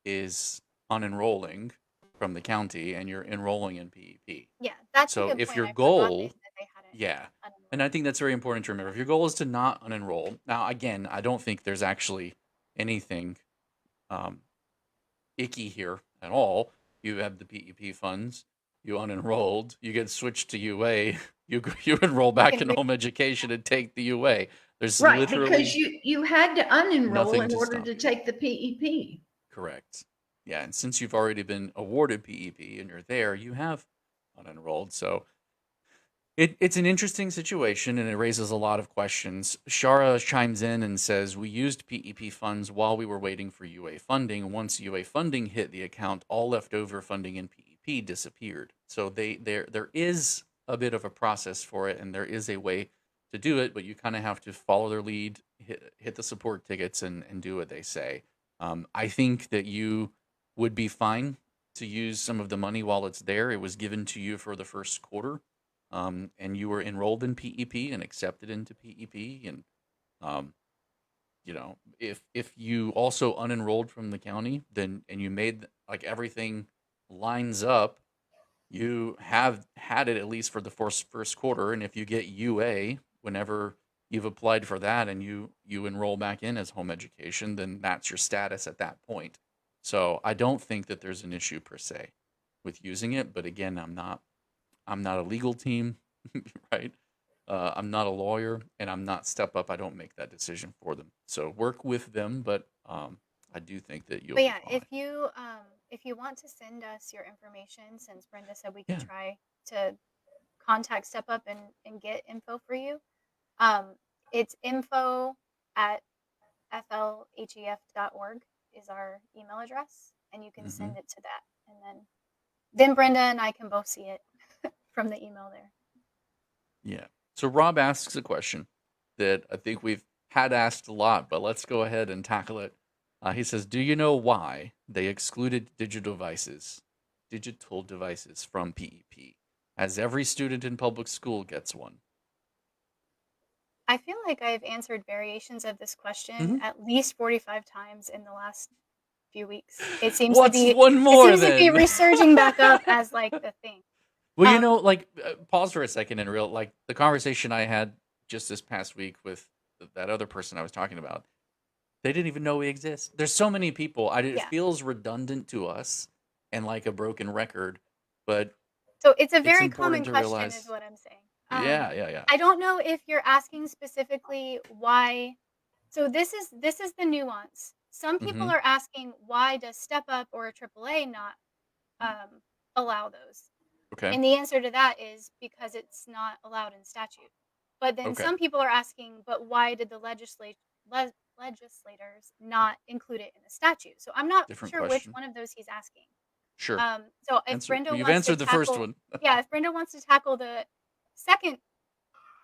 Speaker 1: is unenrolling from the county and you're enrolling in PEP.
Speaker 3: Yeah, that's a
Speaker 1: So
Speaker 3: good
Speaker 1: if
Speaker 3: point.
Speaker 1: your
Speaker 3: I forgot they
Speaker 1: goal,
Speaker 3: said they hadn't
Speaker 1: yeah, and I
Speaker 3: unenrolled.
Speaker 1: think that's very important to remember. If your goal is to not unenroll, now again, I don't think there's actually anything um, icky here at all. You have the PEP funds, you unenrolled, you get switched to UA, you enroll back in
Speaker 3: Agree.
Speaker 1: home education and take the UA. There's
Speaker 2: Right, because
Speaker 1: literally
Speaker 2: you had to unenroll
Speaker 1: nothing
Speaker 2: in
Speaker 1: to
Speaker 2: order
Speaker 1: stop
Speaker 2: to
Speaker 1: you.
Speaker 2: take the PEP.
Speaker 1: Correct. Yeah, and since you've already been awarded PEP and you're there, you have unenrolled. So it's an interesting situation and it raises a lot of questions. Shara chimes in and says, we used PEP funds while we were waiting for UA funding. Once UA funding hit the account, all leftover funding in PEP disappeared. So there is a bit of a process for it and there is a way to do it, but you kind of have to follow their lead, hit the support tickets and do what they say. I think that you would be fine to use some of the money while it's there. It was given to you for the first quarter, and you were enrolled in PEP and accepted into PEP, and um, if you also unenrolled from the county, then and you made like everything lines up, you have had it at least for the first quarter, and if you get UA whenever you've applied for that and you enroll back in as home education, then that's your status at that point. So I don't think that there's an issue per se with using it, but again, I'm not a legal team, right? I'm not a lawyer, and I'm not StepUp. I don't make that decision for them. So work with them, but I do think that you'll
Speaker 3: But
Speaker 1: be
Speaker 3: yeah,
Speaker 1: fine.
Speaker 3: if you want to send us your information, since Brenda said we could
Speaker 1: Yeah.
Speaker 3: try to contact StepUp and get info for you, um, it's info at flhef.org is our email address, and you can
Speaker 1: Hmm.
Speaker 3: send it to that, and then Brenda and I can both see it from the email there.
Speaker 1: Yeah. So Rob asks a question that I think we've had asked a lot, but let's go ahead and tackle it. He says, "Do you know why they excluded digital devices from PEP, as every student in public school gets one?"
Speaker 3: I feel like I've answered variations of this question
Speaker 1: Hmm.
Speaker 3: at least 45 times in the last few weeks. It seems to
Speaker 1: What's
Speaker 3: be
Speaker 1: one
Speaker 3: it
Speaker 1: more
Speaker 3: seems to be
Speaker 1: then?
Speaker 3: resurging back up as like the thing.
Speaker 1: Well,
Speaker 3: Um,
Speaker 1: like, pause for a second and real like the conversation I had just this past week with that other person I was talking about. They didn't even know we exist. There's so many people. It
Speaker 3: yeah.
Speaker 1: feels redundant to us and like a broken record, but
Speaker 3: So it's a
Speaker 1: it's
Speaker 3: very
Speaker 1: important
Speaker 3: common
Speaker 1: to
Speaker 3: question is
Speaker 1: realize.
Speaker 3: what I'm saying.
Speaker 1: Yeah, yeah, yeah.
Speaker 3: I don't know if you're asking specifically why. So this is the nuance. Some people
Speaker 1: Mm-hmm.
Speaker 3: are asking why does Step Up or a AAA not um, allow those?
Speaker 1: Okay.
Speaker 3: And the answer to that is because it's not allowed in statute. But then
Speaker 1: Okay.
Speaker 3: some people are asking, but why did the legislators not include it in the statute? So I'm not
Speaker 1: Different
Speaker 3: sure which
Speaker 1: question.
Speaker 3: one of those he's asking.
Speaker 1: Sure.
Speaker 3: So if
Speaker 1: Answer.
Speaker 3: Brenda
Speaker 1: Well, you've
Speaker 3: wants to
Speaker 1: answered the first
Speaker 3: tackle,
Speaker 1: one.
Speaker 3: yeah, if Brenda wants to tackle the second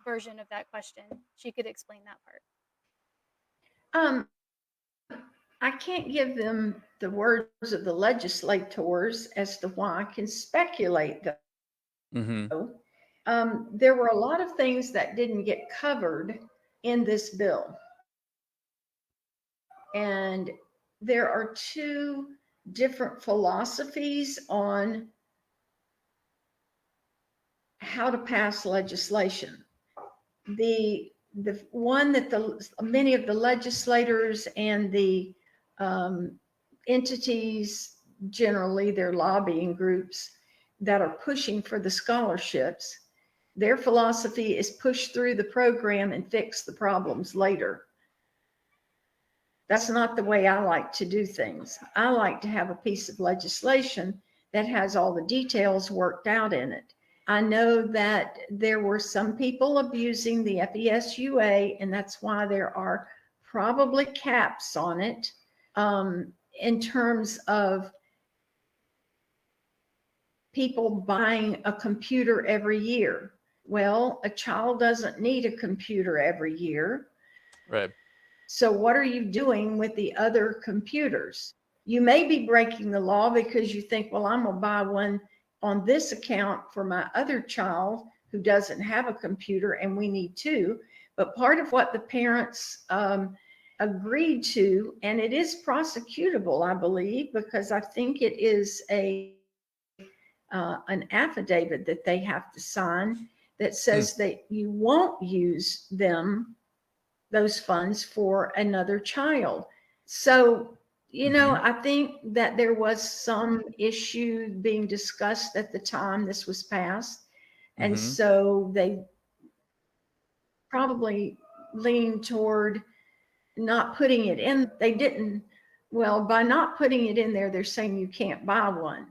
Speaker 3: version of that question. She could explain that part.
Speaker 2: Um, I can't give them the words of the legislators as to why. I can speculate,
Speaker 1: Mm-hmm.
Speaker 2: though. There were a lot of things that didn't get covered in this bill. And there are two different philosophies on how to pass legislation. The one that many of the legislators and the entities, generally their lobbying groups that are pushing for the scholarships, their philosophy is push through the program and fix the problems later. That's not the way I like to do things. I like to have a piece of legislation that has all the details worked out in it. I know that there were some people abusing the FESUA, and that's why there are probably caps on it in terms of people buying a computer every year. Well, a child doesn't need a computer every year.
Speaker 1: Right.
Speaker 2: So what are you doing with the other computers? You may be breaking the law because you think, well, I'm going to buy one on this account for my other child who doesn't have a computer, and we need two. But part of what the parents agreed to, and it is prosecutable, I believe, because I think it is an affidavit that they have to sign that says that you won't use those funds for another child. So, I think that there was some issue being discussed at the time this was passed. And so they probably leaned toward not putting it in. They didn't, well, by not putting it in there, they're saying you can't buy one.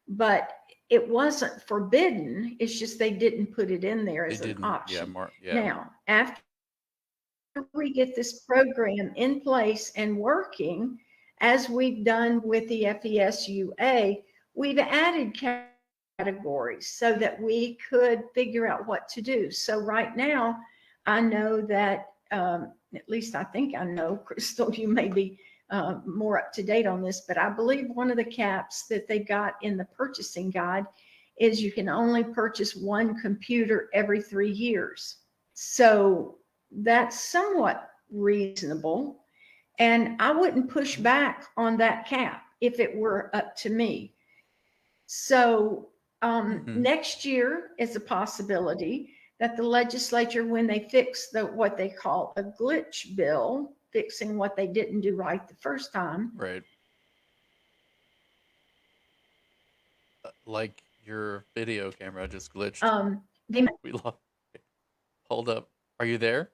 Speaker 2: But it wasn't forbidden. It's just they didn't put it in there as an option. Now, after we get this program in place and working, as we've done with the FESUA, we've added categories so that we could figure out what to do. So right now, I know that, at least I think I know, Crystal, you may be more up to date on this, but I believe one of the caps that they got in the purchasing guide is you can only purchase one computer every 3 years. So that's somewhat reasonable. And I wouldn't push back on that cap if it were up to me. So next year is a possibility that the legislature, when they fix what they call a glitch bill, fixing what they didn't do right the first time.
Speaker 1: Right. Like your video camera just glitched. We lost. Hold up. Are you there?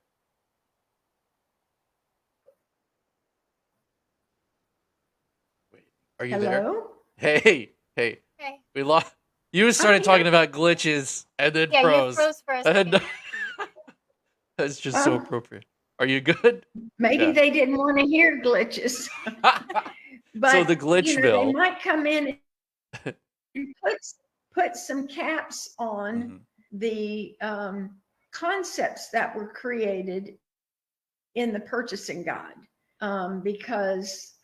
Speaker 1: Wait. Are you there? Hey. We lost. You started talking about glitches and then froze.
Speaker 3: You froze for a second.
Speaker 1: That's just so appropriate. Are you good?
Speaker 2: Maybe they didn't want to hear glitches. But
Speaker 1: so the glitch bill.
Speaker 2: They might come in and put some caps on the concepts that were created in the purchasing guide, because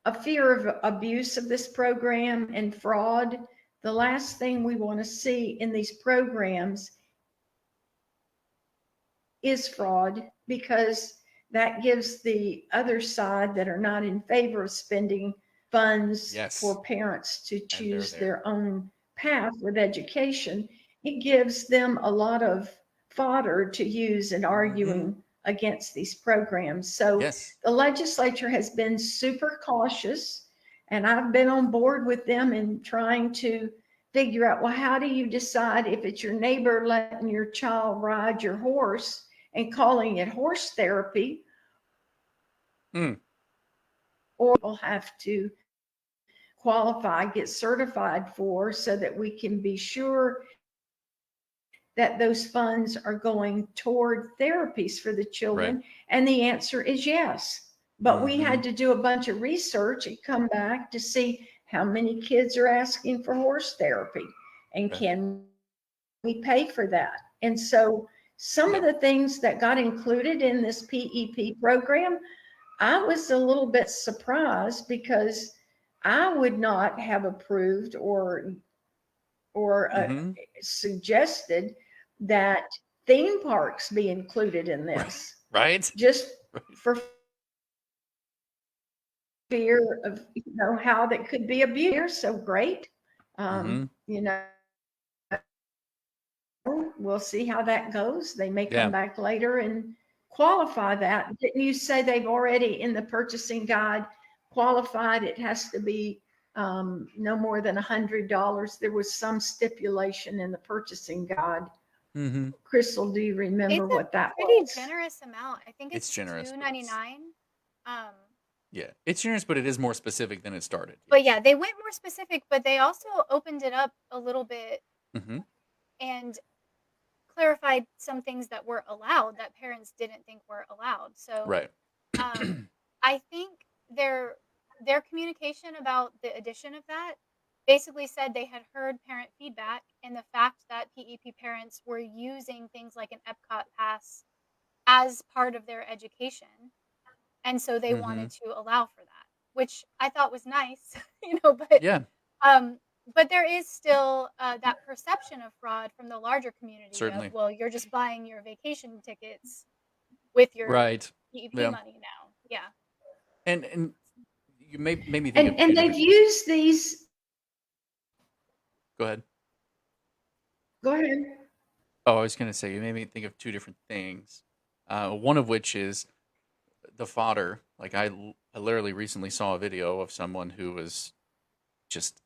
Speaker 2: a fear of abuse of this program and fraud. The last thing we want to see in these programs is fraud, because that gives the other side that are not in favor of spending funds for parents to choose their own path with education. It gives them a lot of fodder to use in arguing against these programs. So the legislature has been super cautious, and I've been on board with them in trying to figure out, well, how do you decide if it's your neighbor letting your child ride your horse and calling it horse therapy, or we'll have to qualify, get certified for, so that we can be sure that those funds are going toward therapies for the children? And the answer is yes. But we had to do a bunch of research and come back to see how many kids are asking for horse therapy, and can we pay for that. And so some of the things that got included in this PEP program, I was a little bit surprised because I would not have approved or
Speaker 1: Mm-hmm.
Speaker 2: suggested that theme parks be included in this,
Speaker 1: Right?
Speaker 2: just
Speaker 1: Right.
Speaker 2: for fear of, how that could be abused. They're so great.
Speaker 1: Mm-hmm.
Speaker 2: You know, we'll see how that goes. They may
Speaker 1: Yeah.
Speaker 2: come back later and qualify that. Didn't you say they've already in the purchasing guide qualified? It has to be no more than $100. There was some stipulation in the purchasing guide.
Speaker 1: Mm-hmm.
Speaker 2: Crystal, do you remember
Speaker 3: It's a
Speaker 2: what that
Speaker 3: pretty
Speaker 2: was?
Speaker 3: generous amount. I think
Speaker 1: It's
Speaker 3: it's
Speaker 1: generous, but it's,
Speaker 3: $2.99.
Speaker 1: yeah, it's generous, but it is more specific than it started.
Speaker 3: But yeah, they went more specific, but they also opened it up a little bit
Speaker 1: Mm-hmm.
Speaker 3: and clarified some things that were allowed that parents didn't think were allowed. So
Speaker 1: Right.
Speaker 3: I think their communication about the addition of that basically said they had heard parent feedback and the fact that PEP parents were using things like an Epcot pass as part of their education, and so they
Speaker 1: Mm-hmm.
Speaker 3: wanted to allow for that, which I thought was nice, but
Speaker 1: Yeah,
Speaker 3: um, but there is still that perception of fraud from the larger community of,
Speaker 1: certainly.
Speaker 3: well, you're just buying your vacation tickets with your
Speaker 1: Right.
Speaker 3: PEP
Speaker 1: Yeah.
Speaker 3: money now. Yeah.
Speaker 1: And you made me think of two
Speaker 2: And they've
Speaker 1: different.
Speaker 2: used these.
Speaker 1: Go ahead.
Speaker 2: Go ahead.
Speaker 1: Oh, I was going to say, you made me think of two different things. One of which is the fodder. Like, I literally recently saw a video of someone who was just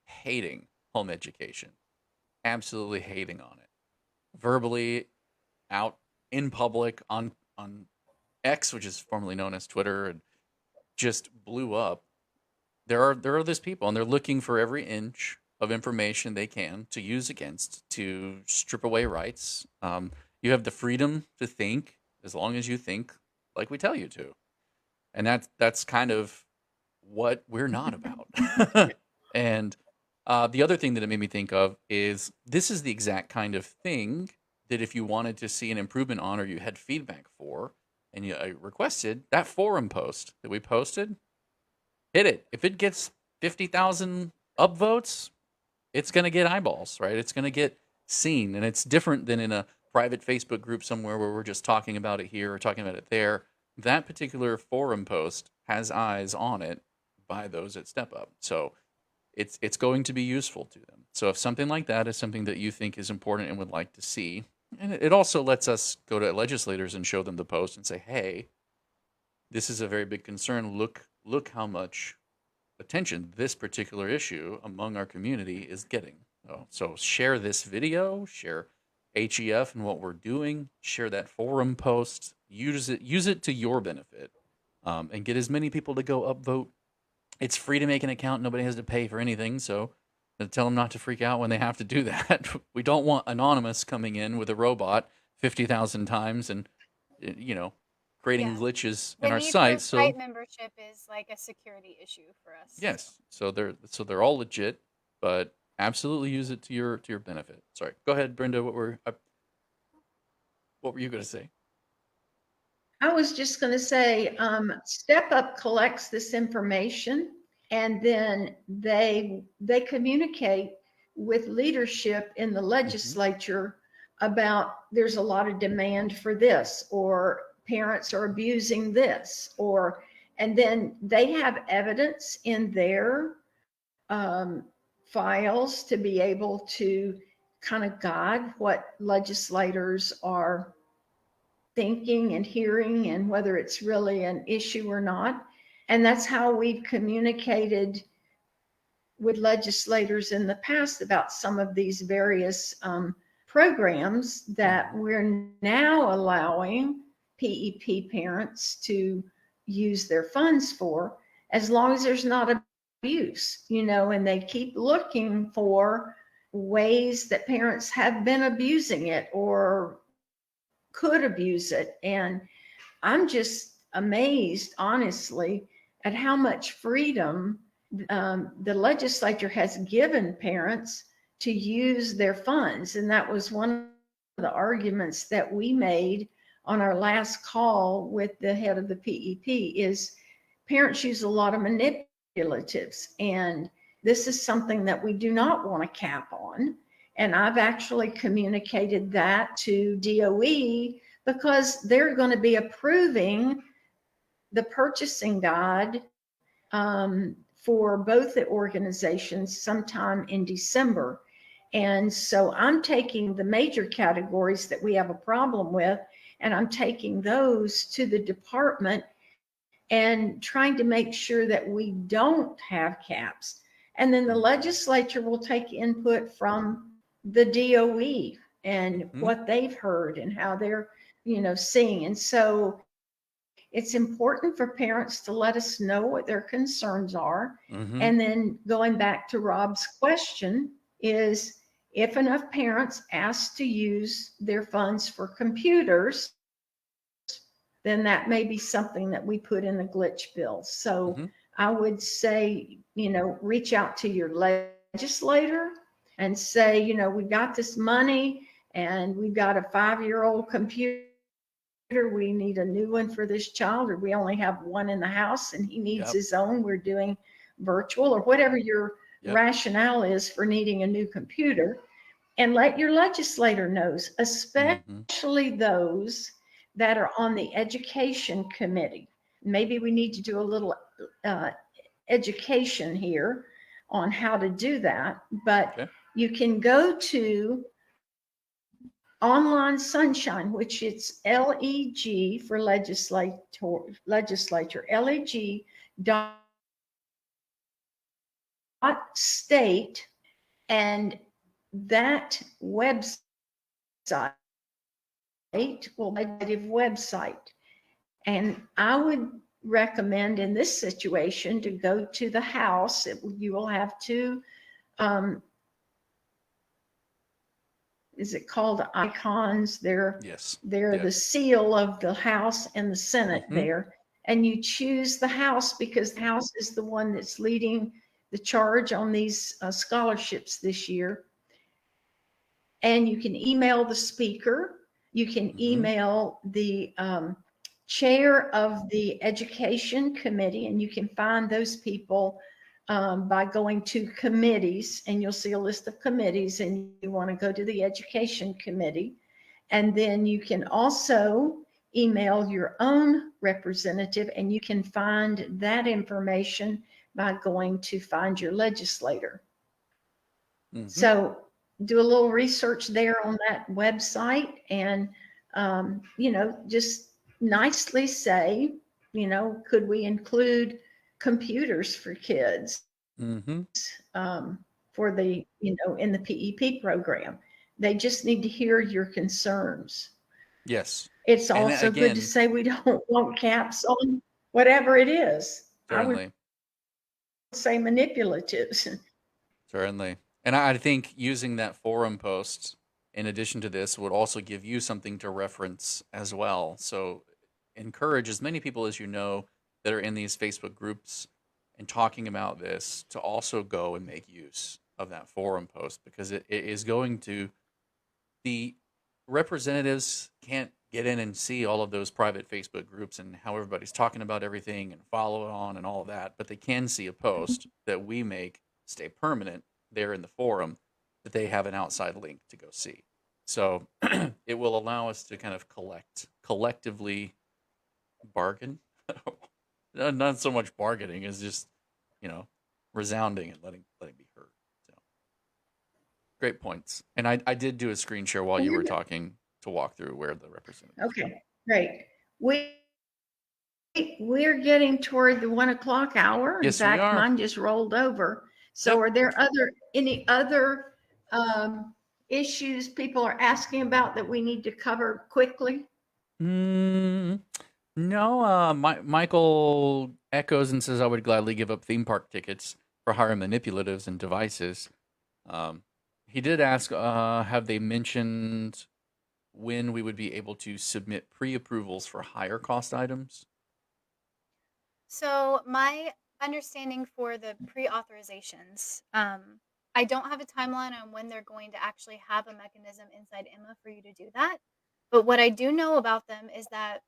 Speaker 1: hating home education, absolutely hating on it, verbally, out in public on X, which is formerly known as Twitter, and just blew up. There are these people, and they're looking for every inch of information they can to use against to strip away rights. You have the freedom to think as long as you think like we tell you to, and that's kind of what we're not about. And the other thing that it made me think of is this is the exact kind of thing that if you wanted to see an improvement on or you had feedback for and you requested that forum post that we posted, hit it. If it gets 50,000 upvotes, it's going to get eyeballs, right? It's going to get seen. And it's different than in a private Facebook group somewhere where we're just talking about it here or talking about it there. That particular forum post has eyes on it by those at StepUp. So it's going to be useful to them. So if something like that is something that you think is important and would like to see, and it also lets us go to legislators and show them the post and say, hey, this is a very big concern. Look how much attention this particular issue among our community is getting. So share this video, share HEF and what we're doing, share that forum post, use it to your benefit, and get as many people to go upvote. It's free to make an account. Nobody has to pay for anything. So tell them not to freak out when they have to do that. We don't want anonymous coming in with a robot 50,000 times and creating
Speaker 3: Yeah.
Speaker 1: glitches
Speaker 3: The
Speaker 1: in our
Speaker 3: need
Speaker 1: site.
Speaker 3: for
Speaker 1: So
Speaker 3: site membership is like a security issue for us.
Speaker 1: yes, so they're all legit, but absolutely use it to your benefit. Sorry, go ahead, Brenda. What were you going to say?
Speaker 2: I was just going to say, StepUp collects this information, and then they communicate with leadership in the legislature about there's a lot of demand for this, or parents are abusing this, and then they have evidence in their files to be able to kind of guide what legislators are thinking and hearing and whether it's really an issue or not. And that's how we've communicated with legislators in the past about some of these various programs that we're now allowing PEP parents to use their funds for, as long as there's not abuse, and they keep looking for ways that parents have been abusing it or could abuse it. And I'm just amazed, honestly, at how much freedom the legislature has given parents to use their funds. And that was one of the arguments that we made on our last call with the head of the PEP is parents use a lot of manipulatives. And this is something that we do not want to cap on. And I've actually communicated that to DOE because they're going to be approving the purchasing guide for both the organizations sometime in December. And so I'm taking the major categories that we have a problem with, and I'm taking those to the department and trying to make sure that we don't have caps. And then the legislature will take input from the DOE and what they've heard and how they're, seeing. And so it's important for parents to let us know what their concerns are. And then going back to Rob's question is, if enough parents ask to use their funds for computers, then that may be something that we put in the glitch bill. So I would say, reach out to your legislator and say, we got this money and we've got a 5-year-old computer. We need a new one for this child, or we only have one in the house and he needs his own. We're doing virtual, or whatever your rationale is for needing a new computer. And let your legislator knows, especially those that are on the education committee. Maybe we need to do a little education here on how to do that, but you can go to Online Sunshine, which it's LEG for legislature, leg.state, and that website will be a native website. And I would recommend in this situation to go to the House. You will have to, is it called icons? They're the seal of the House and the Senate there. And you choose the House because the House is the one that's leading the charge on these scholarships this year. And you can email the speaker. You can email the chair of the education committee, and you can find those people by going to committees, and you'll see a list of committees, and you want to go to the education committee. And then you can also email your own representative, and you can find that information by going to find your legislator. So do a little research there on that website, and just nicely say, could we include computers for kids for the, in the PEP program? They just need to hear your concerns.
Speaker 1: Yes.
Speaker 2: It's also good to say we don't want caps on whatever it is.
Speaker 1: Certainly.
Speaker 2: I would say manipulatives.
Speaker 1: Certainly. And I think using that forum post in addition to this would also give you something to reference as well. So encourage as many people as you know that are in these Facebook groups and talking about this to also go and make use of that forum post, because it is going to, the representatives can't get in and see all of those private Facebook groups and how everybody's talking about everything and follow it on and all of that, but they can see a post that we make stay permanent there in the forum that they have an outside link to go see. So it will allow us to kind of collectively bargain. Not so much bargaining as just, resounding and letting be heard. So great points. And I did do a screen share while you were talking to walk through where the representatives.
Speaker 2: Okay, great. We're getting toward the 1:00 hour. In fact, mine just rolled over. So are there any other issues people are asking about that we need to cover quickly?
Speaker 1: No, Michael echoes and says, I would gladly give up theme park tickets for higher manipulatives and devices. He did ask, have they mentioned when we would be able to submit pre-approvals for higher cost items?
Speaker 3: So my understanding for the pre-authorizations, I don't have a timeline on when they're going to actually have a mechanism inside Emma for you to do that. But what I do know about them is that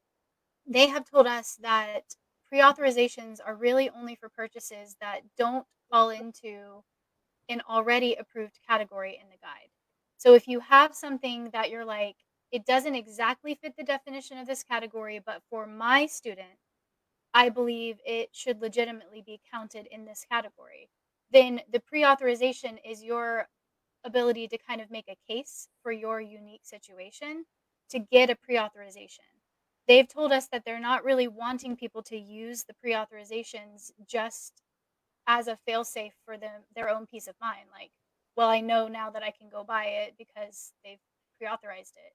Speaker 3: they have told us that pre-authorizations are really only for purchases that don't fall into an already approved category in the guide. So if you have something that you're like, it doesn't exactly fit the definition of this category, but for my student, I believe it should legitimately be counted in this category, then the pre-authorization is your ability to kind of make a case for your unique situation to get a pre-authorization. They've told us that they're not really wanting people to use the pre-authorizations just as a fail-safe for their own peace of mind. Like, well, I know now that I can go buy it because they've pre-authorized it.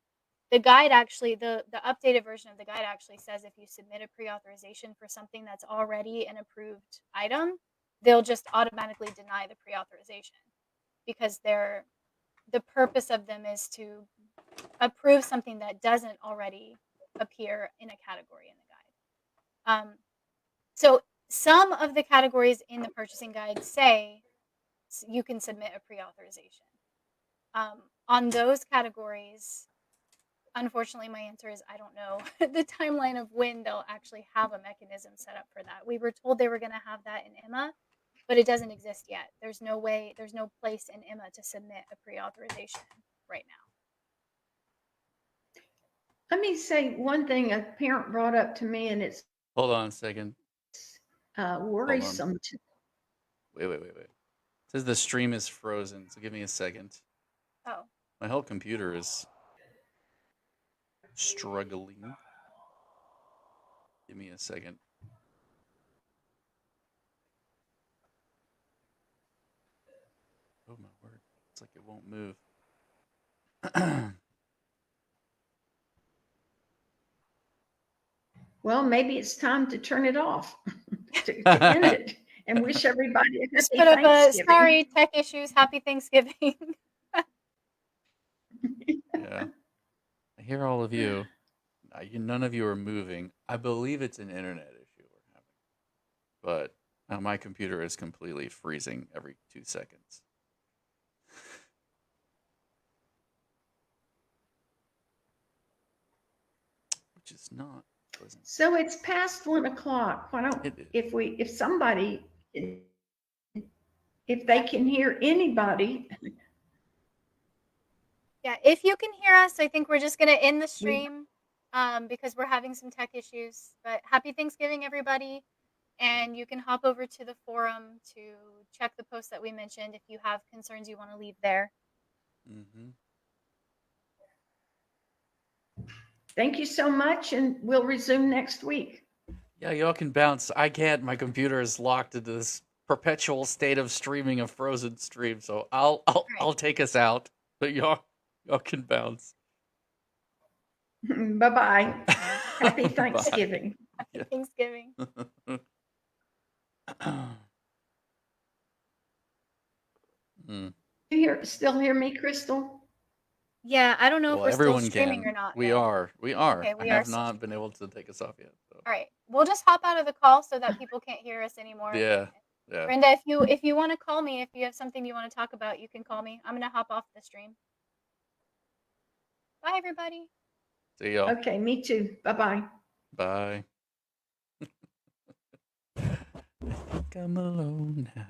Speaker 3: The guide actually, the updated version of the guide actually says if you submit a pre-authorization for something that's already an approved item, they'll just automatically deny the pre-authorization because the purpose of them is to approve something that doesn't already appear in a category in the guide. So some of the categories in the purchasing guide say you can submit a pre-authorization. On those categories, unfortunately, my answer is I don't know the timeline of when they'll actually have a mechanism set up for that. We were told they were going to have that in Emma, but it doesn't exist yet. There's no way, there's no place in Emma to submit a pre-authorization right now.
Speaker 2: Let me say one thing a parent brought up to me, and it's
Speaker 1: Hold on a second.
Speaker 2: worrisome.
Speaker 1: Wait. It says the stream is frozen, so give me a second.
Speaker 3: Oh.
Speaker 1: My whole computer is struggling. Give me a second. Oh my word. It's like it won't move.
Speaker 2: Well, maybe it's time to turn it off to end it and wish everybody a
Speaker 3: Just
Speaker 2: happy
Speaker 3: put up a
Speaker 2: Thanksgiving.
Speaker 3: sorry, tech issues, happy Thanksgiving.
Speaker 1: Yeah. I hear all of you. None of you are moving. I believe it's an internet issue we're having. But my computer is completely freezing every 2 seconds. Which is not pleasant.
Speaker 2: So it's past 1:00. Why don't,
Speaker 1: It is.
Speaker 2: if somebody, if they can hear anybody,
Speaker 3: Yeah, if you can hear us, I think we're just going to end the stream because we're having some tech issues. But happy Thanksgiving, everybody. And you can hop over to the forum to check the post that we mentioned if you have concerns you want to leave there.
Speaker 1: Mm-hmm.
Speaker 2: Thank you so much, and we'll resume next week.
Speaker 1: Yeah, y'all can bounce. I can't. My computer is locked into this perpetual state of streaming a frozen stream. So I'll take us out, but y'all can bounce.
Speaker 2: Bye-bye. Happy Thanksgiving.
Speaker 3: Happy Thanksgiving.
Speaker 2: You still hear me, Crystal?
Speaker 3: Yeah, I don't know if we're still streaming
Speaker 1: can.
Speaker 3: or not.
Speaker 1: We
Speaker 3: though.
Speaker 1: are.
Speaker 3: Okay,
Speaker 1: I have not been able to take us off yet. So.
Speaker 3: All right, we'll just hop out of the call so that people can't hear us anymore.
Speaker 1: Yeah.
Speaker 3: Brenda, if you want to call me, if you have something you want to talk about, you can call me. I'm gonna hop off the stream. Bye, everybody.
Speaker 1: See y'all.
Speaker 2: Okay, me too. Bye-bye.
Speaker 1: Bye. I think I'm alone now.